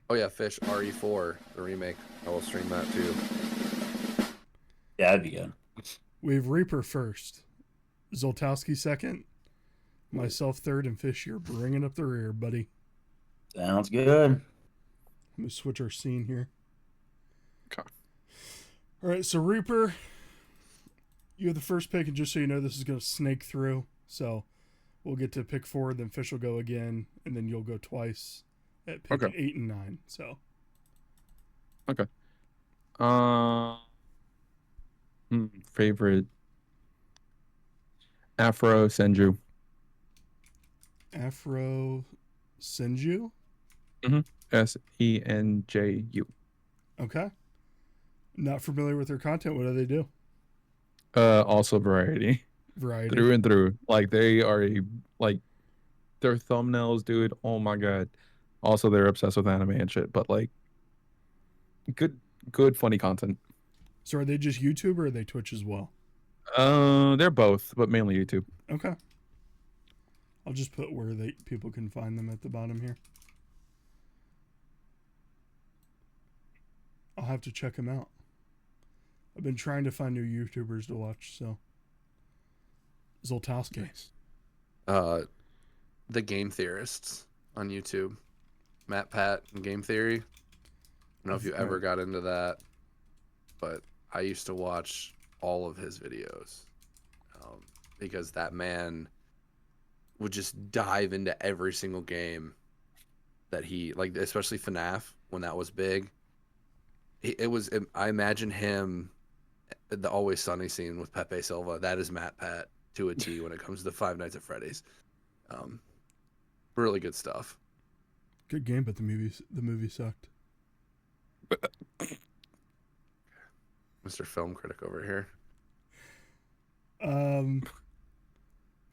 Oh yeah, Fish RE4, the remake. I will stream that too. Yeah, that'd be good. We have Reaper first, Zoltowski second, myself third, and Fish, you're bringing up the rear, buddy. Sounds good. Let me switch our scene here. Okay. All right, so Reaper, you have the first pick, and just so you know, this is going to snake through. So we'll get to pick 4, then Fish will go again, and then you'll go twice at pick Okay. 8 and 9. So Favorite Afro Senju. Afro Senju. Senju. Okay. Not familiar with their content. What do they do? Also variety. Variety. Through and through. Like they are their thumbnails, dude. Oh my god. Also, they're obsessed with anime and shit, but like good funny content. So are they just YouTube or are they Twitch as well? They're both, but mainly YouTube. Okay. I'll just put where people can find them at the bottom here. I'll have to check them out. I've been trying to find new YouTubers to watch, so. Zoltowski. The Game Theorists on YouTube. Matt Pat and Game Theory. I don't know if you ever got into that, but I used to watch all of his videos because that man would just dive into every single game that he, like, especially FNAF when that was big. I imagine him, the Always Sunny scene with Pepe Silva. That is Matt Pat to a T when it comes to Five Nights at Freddy's. Really good stuff. Good game, but the movie sucked. Mr. Film Critic over here.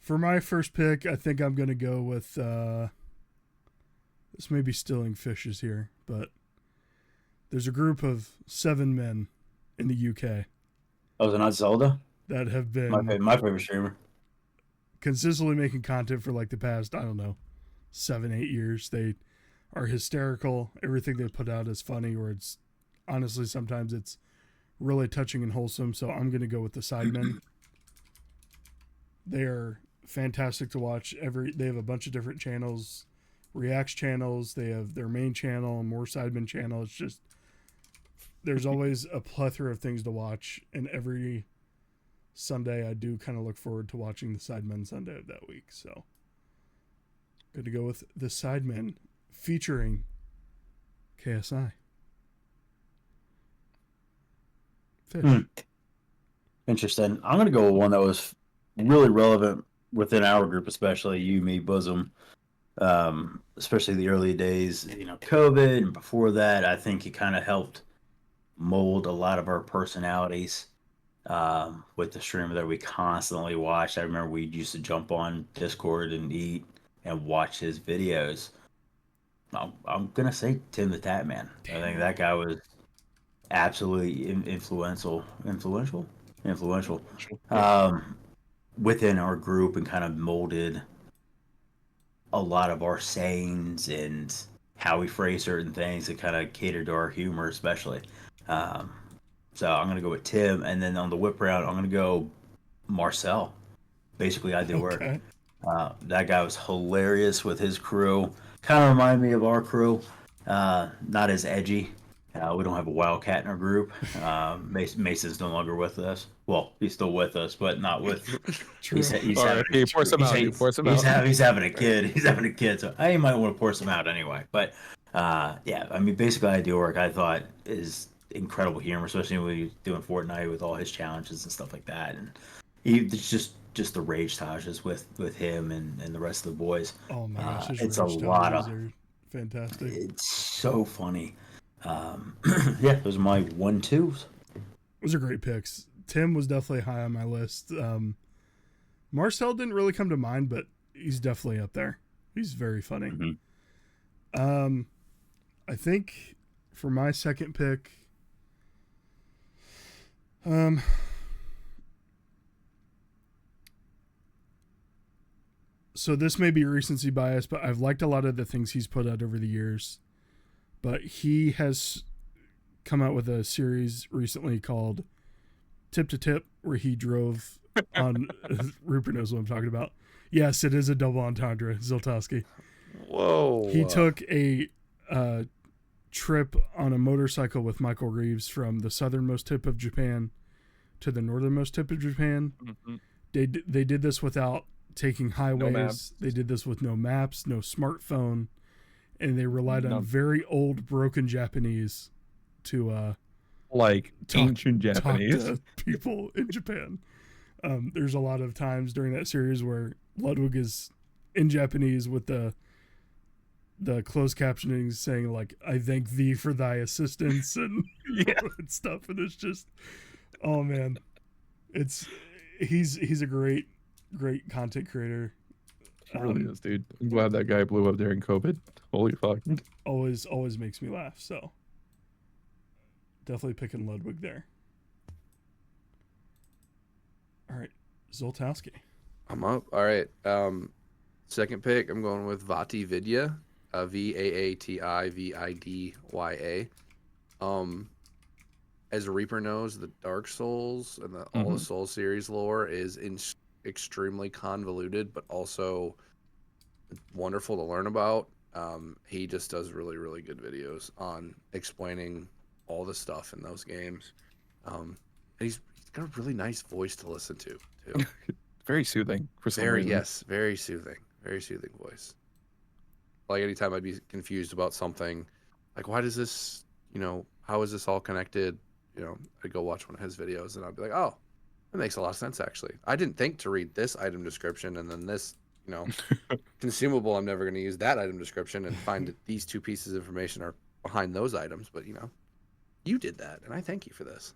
For my first pick, I think I'm gonna go with this may be stealing Fishes here, but there's a group of 7 men in the UK Oh, is it not Zelda? that have been My favorite streamer. consistently making content for like the past, I don't know, 7-8 years. They are hysterical. Everything they put out is funny, or it's honestly sometimes it's really touching and wholesome. So I'm gonna go with the Sidemen. They are fantastic to watch. They have a bunch of different channels, reacts channels. They have their main channel, more Sidemen channel. It's just there's always a plethora of things to watch, and every Sunday I do kind of look forward to watching the Sidemen Sunday of that week. So good to go with the Sidemen featuring KSI. Fish. Interesting. I'm gonna go with one that was really relevant within our group, especially you, me, Bosom. especially the early days, COVID, and before that, I think it kind of helped mold a lot of our personalities with the streamer that we constantly watched. I remember we used to jump on Discord and eat and watch his videos. I'm gonna say Tim the Tap Man. I think that guy was absolutely influential within our group, and kind of molded a lot of our sayings and how we phrase certain things that kind of cater to our humor, especially. Um, so I'm gonna go with Tim, and then on the whip round, I'm gonna go Marcel. Basically, I do work. Okay. That guy was hilarious with his crew. Kind of remind me of our crew. Not as edgy. We don't have a wildcat in our group. Mason's no longer with us. Well, he's still with us, but not with. True. He's All having, right, hey, pour some out. Dude, pour some out. he's having a kid. He's having a kid, so I might want to pour some out anyway. But yeah, I mean, basically, I do work. I thought is incredible humor, especially when he's doing Fortnite with all his challenges and stuff like that, and it's just the rage tages with him and the rest of the boys. Oh my gosh, his It's a rage lot challenges of. are fantastic. It's so funny. Yeah, those are my 1-2s. Those are great picks. Tim was definitely high on my list. Marcel didn't really come to mind, but he's definitely up there. He's very funny. Mm-hmm. I think for my second pick, so this may be recency bias, but I've liked a lot of the things he's put out over the years. But he has come out with a series recently called Tip to Tip, where he drove on. Rupert knows what I'm talking about. Yes, it is a double entendre, Zoltowski. Whoa. He took a trip on a motorcycle with Michael Reeves from the southernmost tip of Japan to the northernmost tip of Japan. Mm-hmm. They did this without taking highways. maps. They did this with no maps, no smartphone, and they relied on very old, broken Japanese to like ancient talk Japanese. to people in Japan. There's a lot of times during that series where Ludwig is in Japanese with the closed captioning saying like, "I thank thee for thy assistance," and and stuff. And it's just, oh man, he's a great content creator. He really is, dude. I'm glad that guy blew up during COVID. Holy fuck. Always makes me laugh. So definitely picking Ludwig there. All right, Zoltowski. I'm up. All right. Second pick, I'm going with Vati Vidya. VAATIVIDYA. As Reaper knows, the Dark Souls and all the Soul series lore is extremely convoluted, but also wonderful to learn about. He just does really, really good videos on explaining all the stuff in those games. And he's got a really nice voice to listen to, too. Very soothing for some reason. Yes, very soothing. Very soothing voice. Like anytime I'd be confused about something, like why does this, how is this all connected? I'd go watch one of his videos and I'd be like, oh, that makes a lot of sense actually. I didn't think to read this item description and then this, consumable. I'm never going to use that item description and find that these two pieces of information are behind those items. But you did that, and I thank you for this.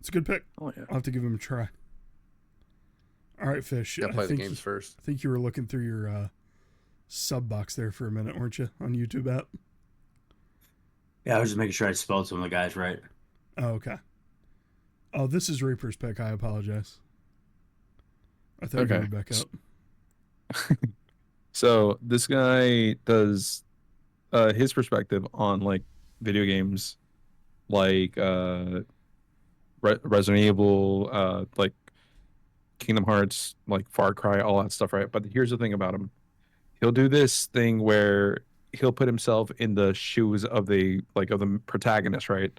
It's a good pick. Oh yeah. I'll have to give him a try. All right, Fish. Gotta play the games first. I think you were looking through your sub box there for a minute, weren't you, on YouTube app? Yeah, I was just making sure I spelled some of the guys right. Oh, okay. Oh, this is Reaper's pick. I apologize. I thought you were back up. So this guy does his perspective on like video games, like Resident Evil, like Kingdom Hearts, like Far Cry, all that stuff, right? But here's the thing about him: he'll do this thing where he'll put himself in the shoes of the protagonist, right?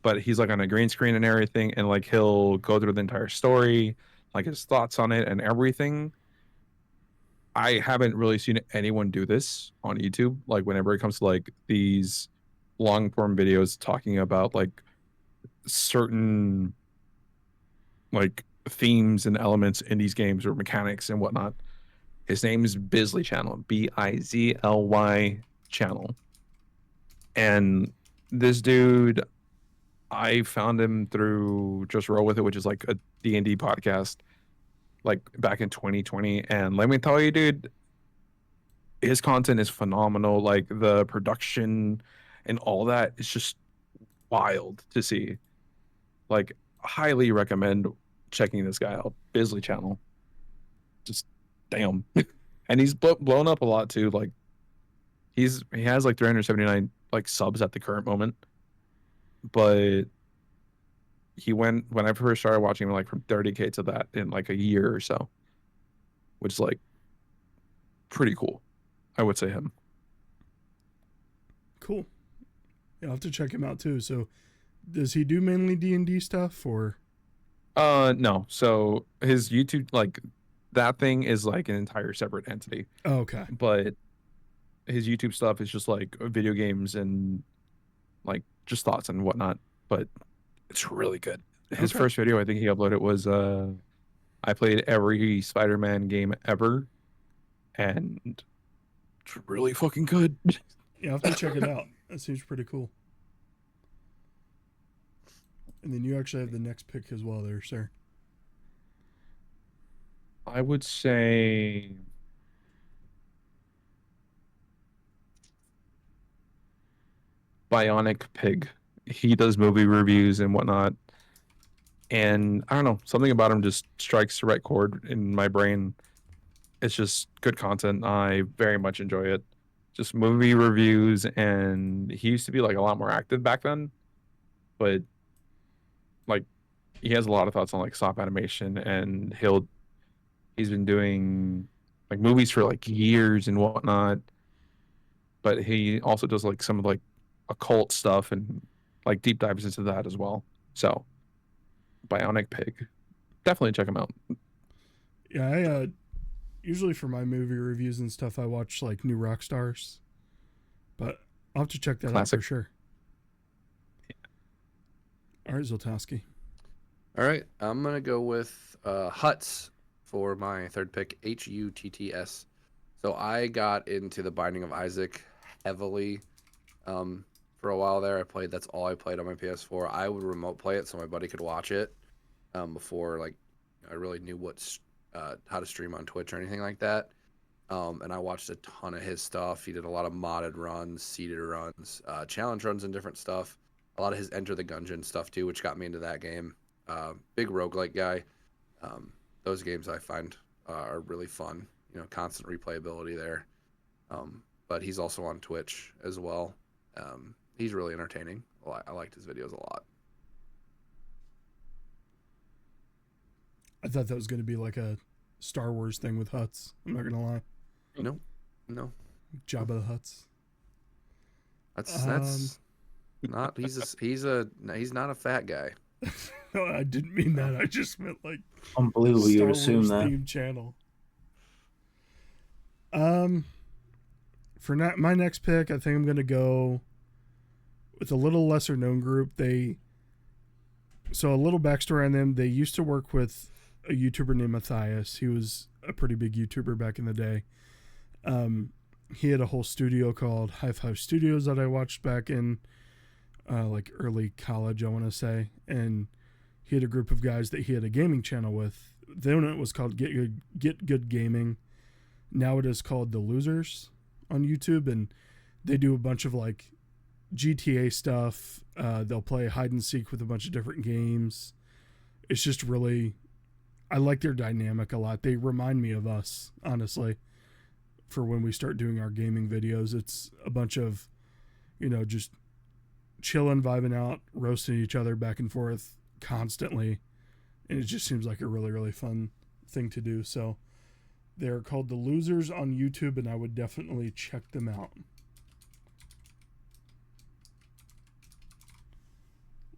But he's like on a green screen and everything, and like he'll go through the entire story, like his thoughts on it and everything. I haven't really seen anyone do this on YouTube. Like whenever it comes to like these long form videos talking about like certain like themes and elements in these games or mechanics and whatnot. His name is Bizly Channel, Bizly Channel. And this dude, I found him through Just Roll With It, which is like a D&D podcast, like back in 2020. And let me tell you, dude, his content is phenomenal. Like the production and all that is just wild to see. Like, highly recommend checking this guy out. Bizly Channel. Just damn. And he's blown up a lot too. Like he has like 379 like subs at the current moment. But he went when I first started watching him like from 30K to that in like a year or so. Which is like pretty cool. I would say him. Cool. Yeah, I'll have to check him out too. So does he do mainly D&D stuff or? No. So his YouTube, like that thing is like an entire separate entity. Oh, okay. But his YouTube stuff is just like video games and like just thoughts and whatnot. But it's really good. His Okay. first video I think he uploaded was I played every Spider-Man game ever, and it's really fucking good. Yeah, I'll have to check it out. That seems pretty cool. And then you actually have the next pick as well there, sir. I would say Bionic Pig. He does movie reviews and whatnot. And I don't know, something about him just strikes the right chord in my brain. It's just good content. I very much enjoy it. Just movie reviews, and he used to be like a lot more active back then, but like he has a lot of thoughts on like stop animation, and he's been doing like movies for like years and whatnot. But he also does like some of like occult stuff and like deep dives into that as well. So Bionic Pig, definitely check him out. Yeah, I usually for my movie reviews and stuff, I watch like New Rock Stars. But I'll have to check that out Classic. for sure. All right, Zoltowski. All right, I'm gonna go with Huts for my third pick. Hutts. So I got into The Binding of Isaac heavily for a while there. That's all I played on my PS4. I would remote play it so my buddy could watch it before like I really knew how to stream on Twitch or anything like that. And I watched a ton of his stuff. He did a lot of modded runs, seeded runs, challenge runs, and different stuff. A lot of his Enter the Gungeon stuff too, which got me into that game. Big roguelike guy. Those games I find are really fun. You know, constant replayability there. But he's also on Twitch as well. He's really entertaining. I liked his videos a lot. I thought that was going to be like a Star Wars thing with Huts. I'm not going to lie. No. Jabba the Huts. That's not. He's not a fat guy. No, I didn't mean that. I just meant like Unbelievable, you Star would assume Wars that. themed channel. For my next pick, I think I'm going to go with a little lesser known group. So a little backstory on them. They used to work with a YouTuber named Matthias. He was a pretty big YouTuber back in the day. He had a whole studio called High Five Studios that I watched back in like early college, I want to say. And he had a group of guys that he had a gaming channel with. Then it was called Get Good Gaming. Now it is called The Losers on YouTube, and they do a bunch of like GTA stuff. They'll play hide and seek with a bunch of different games. It's just really, I like their dynamic a lot. They remind me of us, honestly, for when we start doing our gaming videos. It's a bunch of, just chilling, vibing out, roasting each other back and forth constantly. And it just seems like a really, really fun thing to do. So they're called The Losers on YouTube, and I would definitely check them out.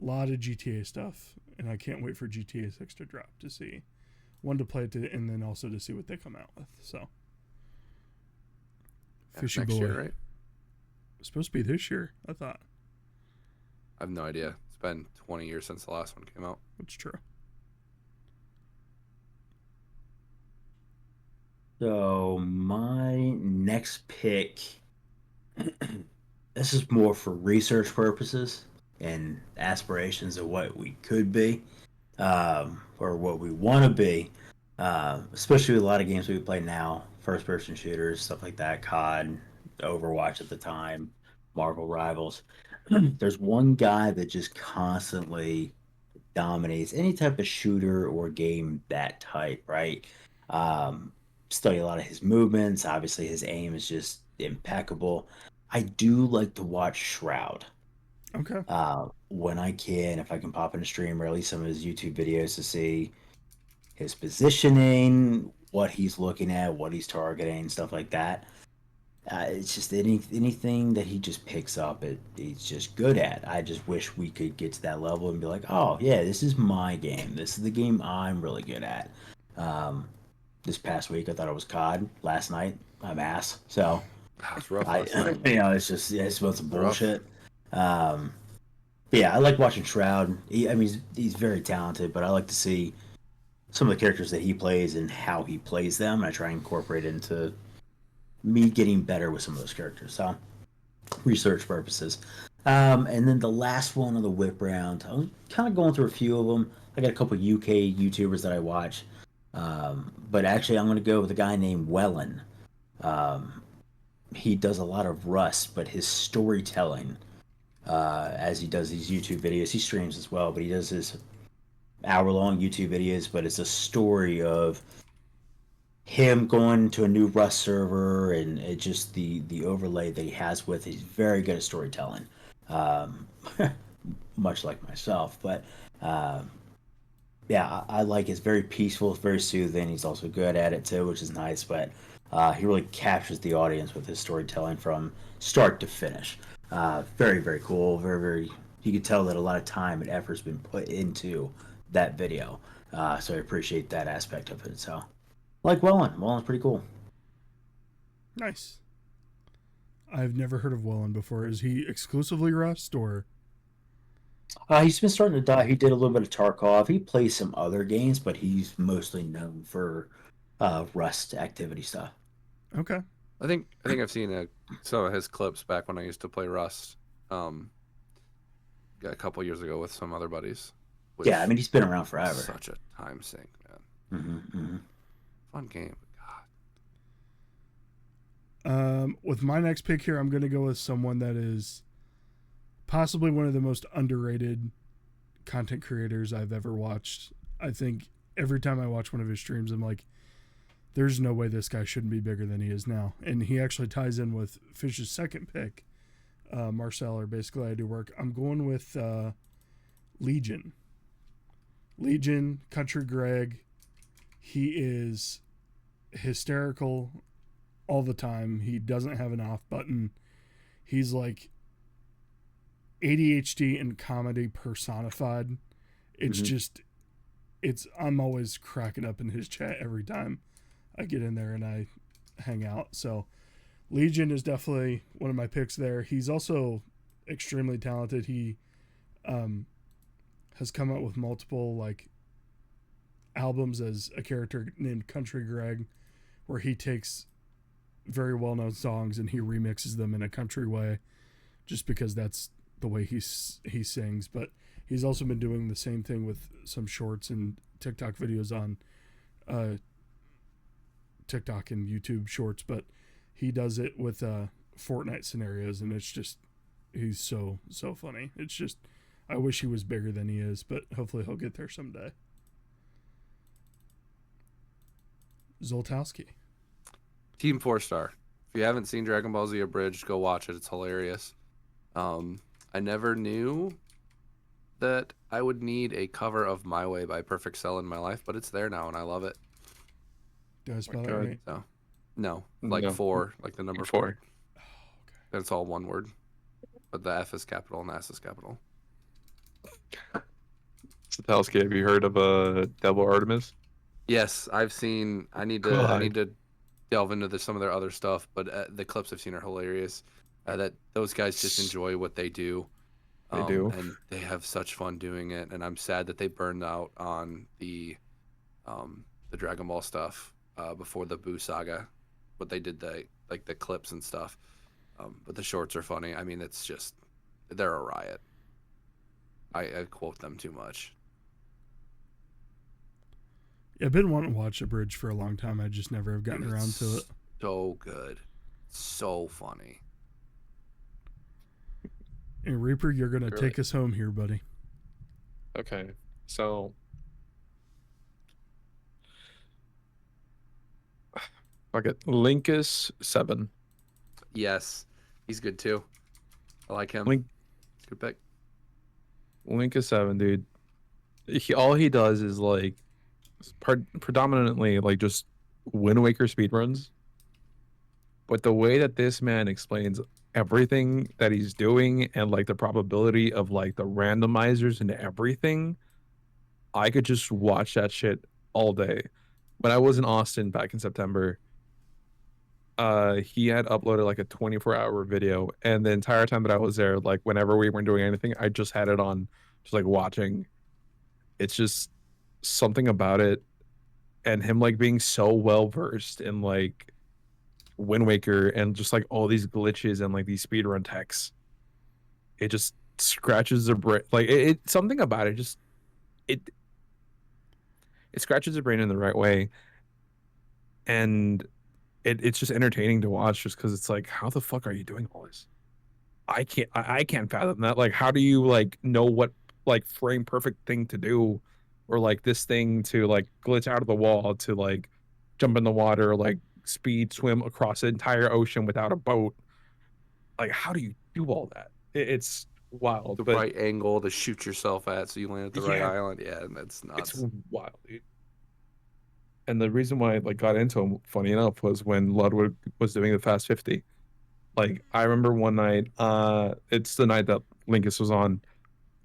A lot of GTA stuff, and I can't wait for GTA 6 to drop to see. One, to play it, and then also to see what they come out with. So, Fishy Next Boy. year, right? It's supposed to be this year, I thought. I have no idea. It's been 20 years since the last one came out. That's true. So my next pick, this is more for research purposes and aspirations of what we could be, or what we want to be. Especially with a lot of games we play now, first-person shooters, stuff like that, COD, Overwatch at the time, Marvel Rivals. There's one guy that just constantly dominates any type of shooter or game that type, right? Um, Study a lot of his movements. Obviously, his aim is just impeccable. I do like to watch Shroud Okay. when I can, if I can pop in a stream or at least some of his YouTube videos to see his positioning, what he's looking at, what he's targeting, stuff like that. It's just anything that he just picks up, he's just good at. I just wish we could get to that level and be like, oh yeah, this is my game. This is the game I'm really good at. Um, this past week, I thought it was COD. Last night, I'm ass. So That was rough I, last night. it's just it's about some Rough. bullshit. Um, but yeah, I like watching Shroud. I mean, he's very talented, but I like to see some of the characters that he plays and how he plays them. I try and incorporate it into me getting better with some of those characters. So, research purposes. And then the last one on the whip round, I was kind of going through a few of them. I got a couple UK YouTubers that I watch. But actually, I'm going to go with a guy named Wellen. Um, he does a lot of Rust, but his storytelling, as he does these YouTube videos, he streams as well, but he does his hour-long YouTube videos, but it's a story of him going to a new Rust server and it just the overlay that he has with it. He's very good at storytelling, um, much like myself. But yeah, I like it's very peaceful, it's very soothing. He's also good at it too, which is nice. But he really captures the audience with his storytelling from start to finish. Very very cool. Very very. You can tell that a lot of time and effort's been put into that video. So I appreciate that aspect of it. So like Wellen. Wellen's pretty cool. Nice. I've never heard of Welland before. Is he exclusively Rust or? He's been starting to die. He did a little bit of Tarkov. He plays some other games, but he's mostly known for Rust activity stuff. Okay. I think I've seen some of his clips back when I used to play Rust, um, a couple years ago with some other buddies. Which Yeah, I mean he's been around forever. such a time sink, man. Mm-hmm. Fun game. God. With my next pick here, I'm going to go with someone that is possibly one of the most underrated content creators I've ever watched. I think every time I watch one of his streams, I'm like, there's no way this guy shouldn't be bigger than he is now. And he actually ties in with Fish's second pick, Marcel, or basically I do work. I'm going with Legion. Legion, Country Greg. He is hysterical all the time. He doesn't have an off button. He's like ADHD and comedy personified. It's just, I'm always cracking up in his chat every time I get in there and I hang out. So Legion is definitely one of my picks there. He's also extremely talented. He has come out with multiple like albums as a character named Country Greg, where he takes very well-known songs and he remixes them in a country way, just because that's the way he sings. But he's also been doing the same thing with some shorts and TikTok videos on TikTok and YouTube shorts. But he does it with Fortnite scenarios, and it's just he's so funny. It's just I wish he was bigger than he is, but hopefully he'll get there someday. Zoltowski. Team 4-star. If you haven't seen Dragon Ball Z Abridged, go watch it. It's hilarious. I never knew that I would need a cover of My Way by Perfect Cell in my life, but it's there now, and I love it. Do I spell that God. right? So, no, like No. 4, like the number 4. Oh, okay. It's all one word, but the F is capital and the S is capital. Satelsky, have you heard of Devil Artemis? Yes, I've seen. I need to delve into some of their other stuff, but the clips I've seen are hilarious. That those guys just enjoy what they do. They do, and they have such fun doing it. And I'm sad that they burned out on the Dragon Ball stuff. before the Boo saga, but they did the clips and stuff. But the shorts are funny. I mean, it's just they're a riot. I quote them too much. Yeah, I've been wanting to watch Abridged for a long time. I just never have gotten around to it. So good, so funny. And Reaper, you're gonna take us home here, buddy. Okay, so fuck it, Linkus 7. Yes, he's good too. I like him. Link, It's a good pick. Linkus 7, dude. All he does is like predominantly like just Wind Waker speedruns. But the way that this man explains everything that he's doing and like the probability of like the randomizers and everything, I could just watch that shit all day. When I was in Austin back in September, he had uploaded like a 24-hour video, and the entire time that I was there, like whenever we weren't doing anything, I just had it on, just like watching. It's just something about it, and him like being so well versed in like Wind Waker and just like all these glitches and like these speedrun techs. It just scratches the brain. Like it something about it just it scratches the brain in the right way, and it's just entertaining to watch just because it's like, how the fuck are you doing all this? I can't fathom that. Like, how do you like know what like frame perfect thing to do, or like this thing to like glitch out of the wall to like jump in the water, like speed swim across the entire ocean without a boat? Like, how do you do all that? It's wild. The but right angle to shoot yourself at, so you land at the right island. Yeah, and that's nuts. It's wild, dude. And the reason why I like got into him, funny enough, was when Ludwig was doing the Fast 50. Like, I remember one night, it's the night that Linkus was on,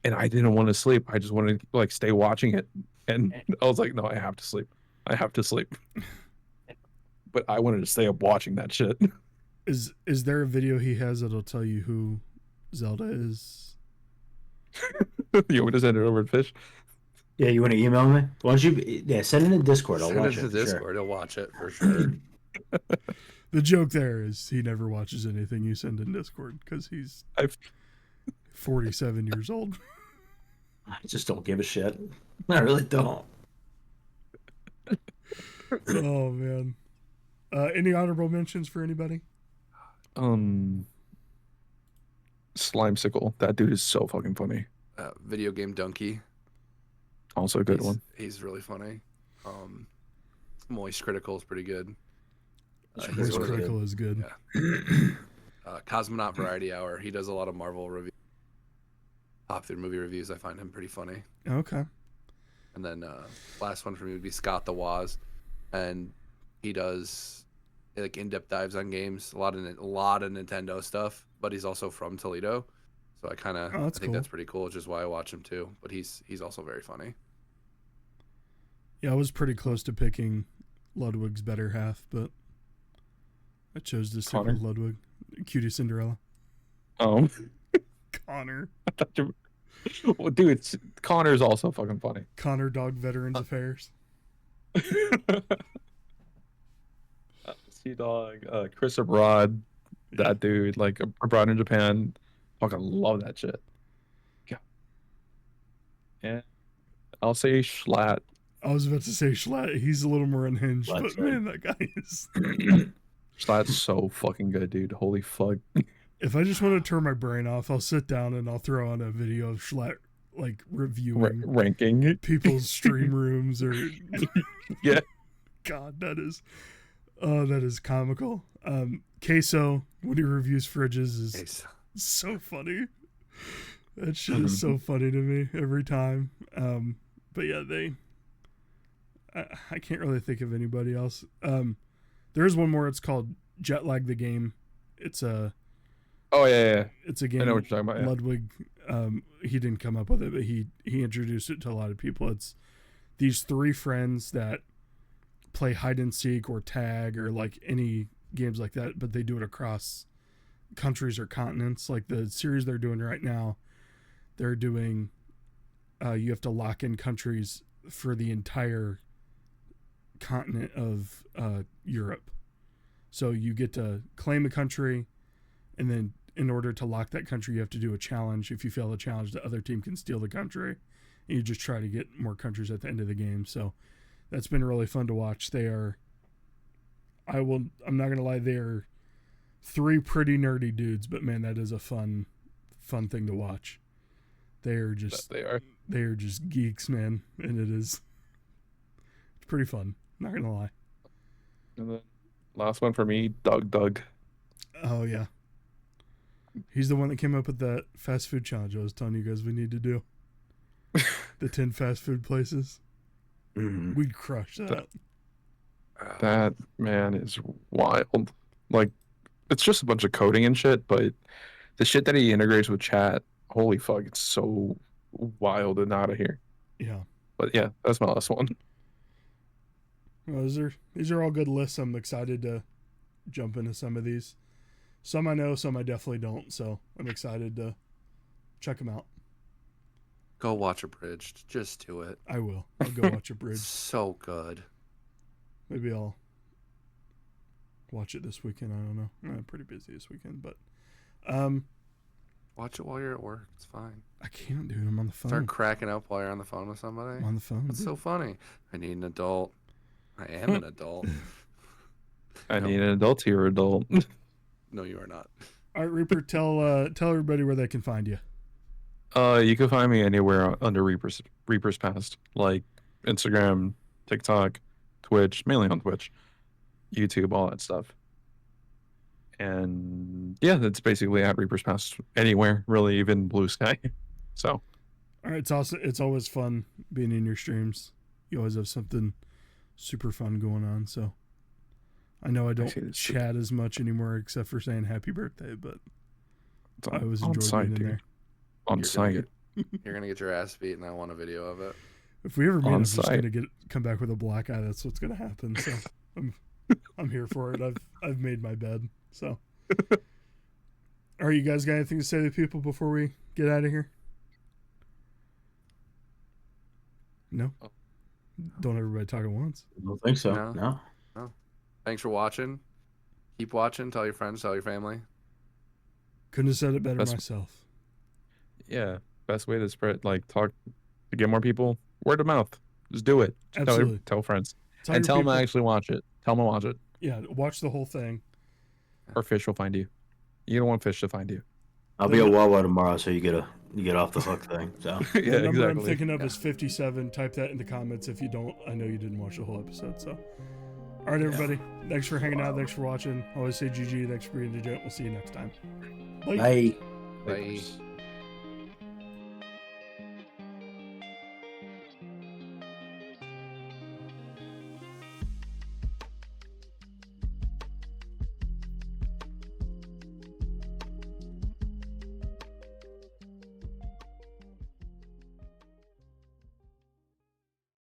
and I didn't want to sleep. I just wanted to like stay watching it. And I was like, no, I have to sleep. I have to sleep. But I wanted to stay up watching that shit. Is there a video he has that'll tell you who Zelda is? You want me to send it over to Fish? Yeah, you want to email me? Why don't you? Send it in Discord. I'll watch it. Send it to for Discord. Sure. He'll watch it for sure. The joke there is he never watches anything you send in Discord because he's 47 years old. I just don't give a shit. I really don't. Oh man. Any honorable mentions for anybody? Slimesicle. That dude is so fucking funny. Video game donkey. Also a good one. He's really funny. Moist Critical is pretty good. Moist Critical is good. Yeah. Cosmonaut Variety Hour. He does a lot of Marvel reviews. Pop through movie reviews. I find him pretty funny. Okay. And then last one for me would be Scott the Waz, and he does like in-depth dives on games, a lot of Nintendo stuff. But he's also from Toledo, so I think that's pretty cool, which is why I watch him too. But he's also very funny. Yeah, I was pretty close to picking Ludwig's better half, but I chose to stick with Ludwig. Cutie Cinderella. Connor. Well, dude, Connor's also fucking funny. Connor Dog Veterans Affairs. Sea Dog, Chris Abroad, that dude, like Abroad in Japan. Fucking love that shit. Yeah. And I'll say Schlatt. I was about to say Schlatt. He's a little more unhinged, but man, that guy is. Schlatt's so fucking good, dude. Holy fuck. If I just want to turn my brain off, I'll sit down and I'll throw on a video of Schlatt like reviewing ranking people's stream rooms or yeah. God, that is comical. Queso, when he reviews fridges, is so funny. That shit is so funny to me every time. But yeah, I can't really think of anybody else. There's one more. It's called Jet Lag the Game. It's a it's a game. I know what you're talking about. Yeah. Ludwig, he didn't come up with it, but he introduced it to a lot of people. It's these three friends that play hide and seek or tag or like any games like that, but they do it across countries or continents. Like the series they're doing right now, they're doing you have to lock in countries for the entire continent of Europe. So you get to claim a country, and then in order to lock that country, you have to do a challenge. If you fail the challenge, the other team can steal the country, and you just try to get more countries at the end of the game. So that's been really fun to watch. I'm not gonna lie, they are 3 pretty nerdy dudes, but man, that is a fun thing to watch. They are just geeks, man, and it's pretty fun. Not gonna lie. And the last one for me, Doug. Oh yeah, he's the one that came up with that fast food challenge I was telling you guys we need to do. The 10 fast food places. Mhm. We'd crush that. That man is wild. Like, it's just a bunch of coding and shit, but the shit that he integrates with chat, holy fuck, it's so wild and out of here. Yeah. But yeah, that's my last one. Well, these are all good lists. I'm excited to jump into some of these. Some I know, some I definitely don't. So I'm excited to check them out. Go watch Abridged. Just do it. I will. I'll go watch a bridge. So good. Maybe I'll watch it this weekend. I don't know. I'm pretty busy this weekend, but Watch it while you're at work. It's fine. I can't, dude. I'm on the phone. Start cracking up while you're on the phone with somebody. I'm on the phone. It's dude. so funny. I need an adult. I am an adult. I need an adult to your adult. No, you are not. All right, Reaper, tell everybody where they can find you. You can find me anywhere under ReapersPast, like Instagram, TikTok, Twitch, mainly on Twitch, YouTube, all that stuff. And yeah, that's basically at ReapersPast anywhere, really, even Blue Sky. So, All right, it's always fun being in your streams. You always have something super fun going on. So I know I don't chat as much anymore, except for saying happy birthday, but I always enjoy being in there. On site. You're gonna get your ass beat, and I want a video of it. If we ever meet, On I'm just site. gonna come back with a black eye. That's what's gonna happen. So I'm here for it. I've made my bed. So, all right, you guys got anything to say to people before we get out of here? No. Don't everybody talk at once. I don't think so. No. No. Thanks for watching. Keep watching. Tell your friends. Tell your family. Couldn't have said it better That's- myself. Yeah, best way to spread, talk to get more people, word of mouth. Just do it. Just Absolutely. tell friends. Tell And your tell them people- to actually watch it. Tell them to watch it. Yeah, watch the whole thing. Or fish will find you. You don't want fish to find you. I'll be at Wawa tomorrow, so you get off the hook thing. So The Yeah, number I'm exactly. thinking of is 57. Type that in the comments if you don't. I know you didn't watch the whole episode. So, all right, everybody. Thanks for hanging out. Thanks for watching. Always say GG. Thanks for being a gent. We'll see you next time. Bye. bye. Bye.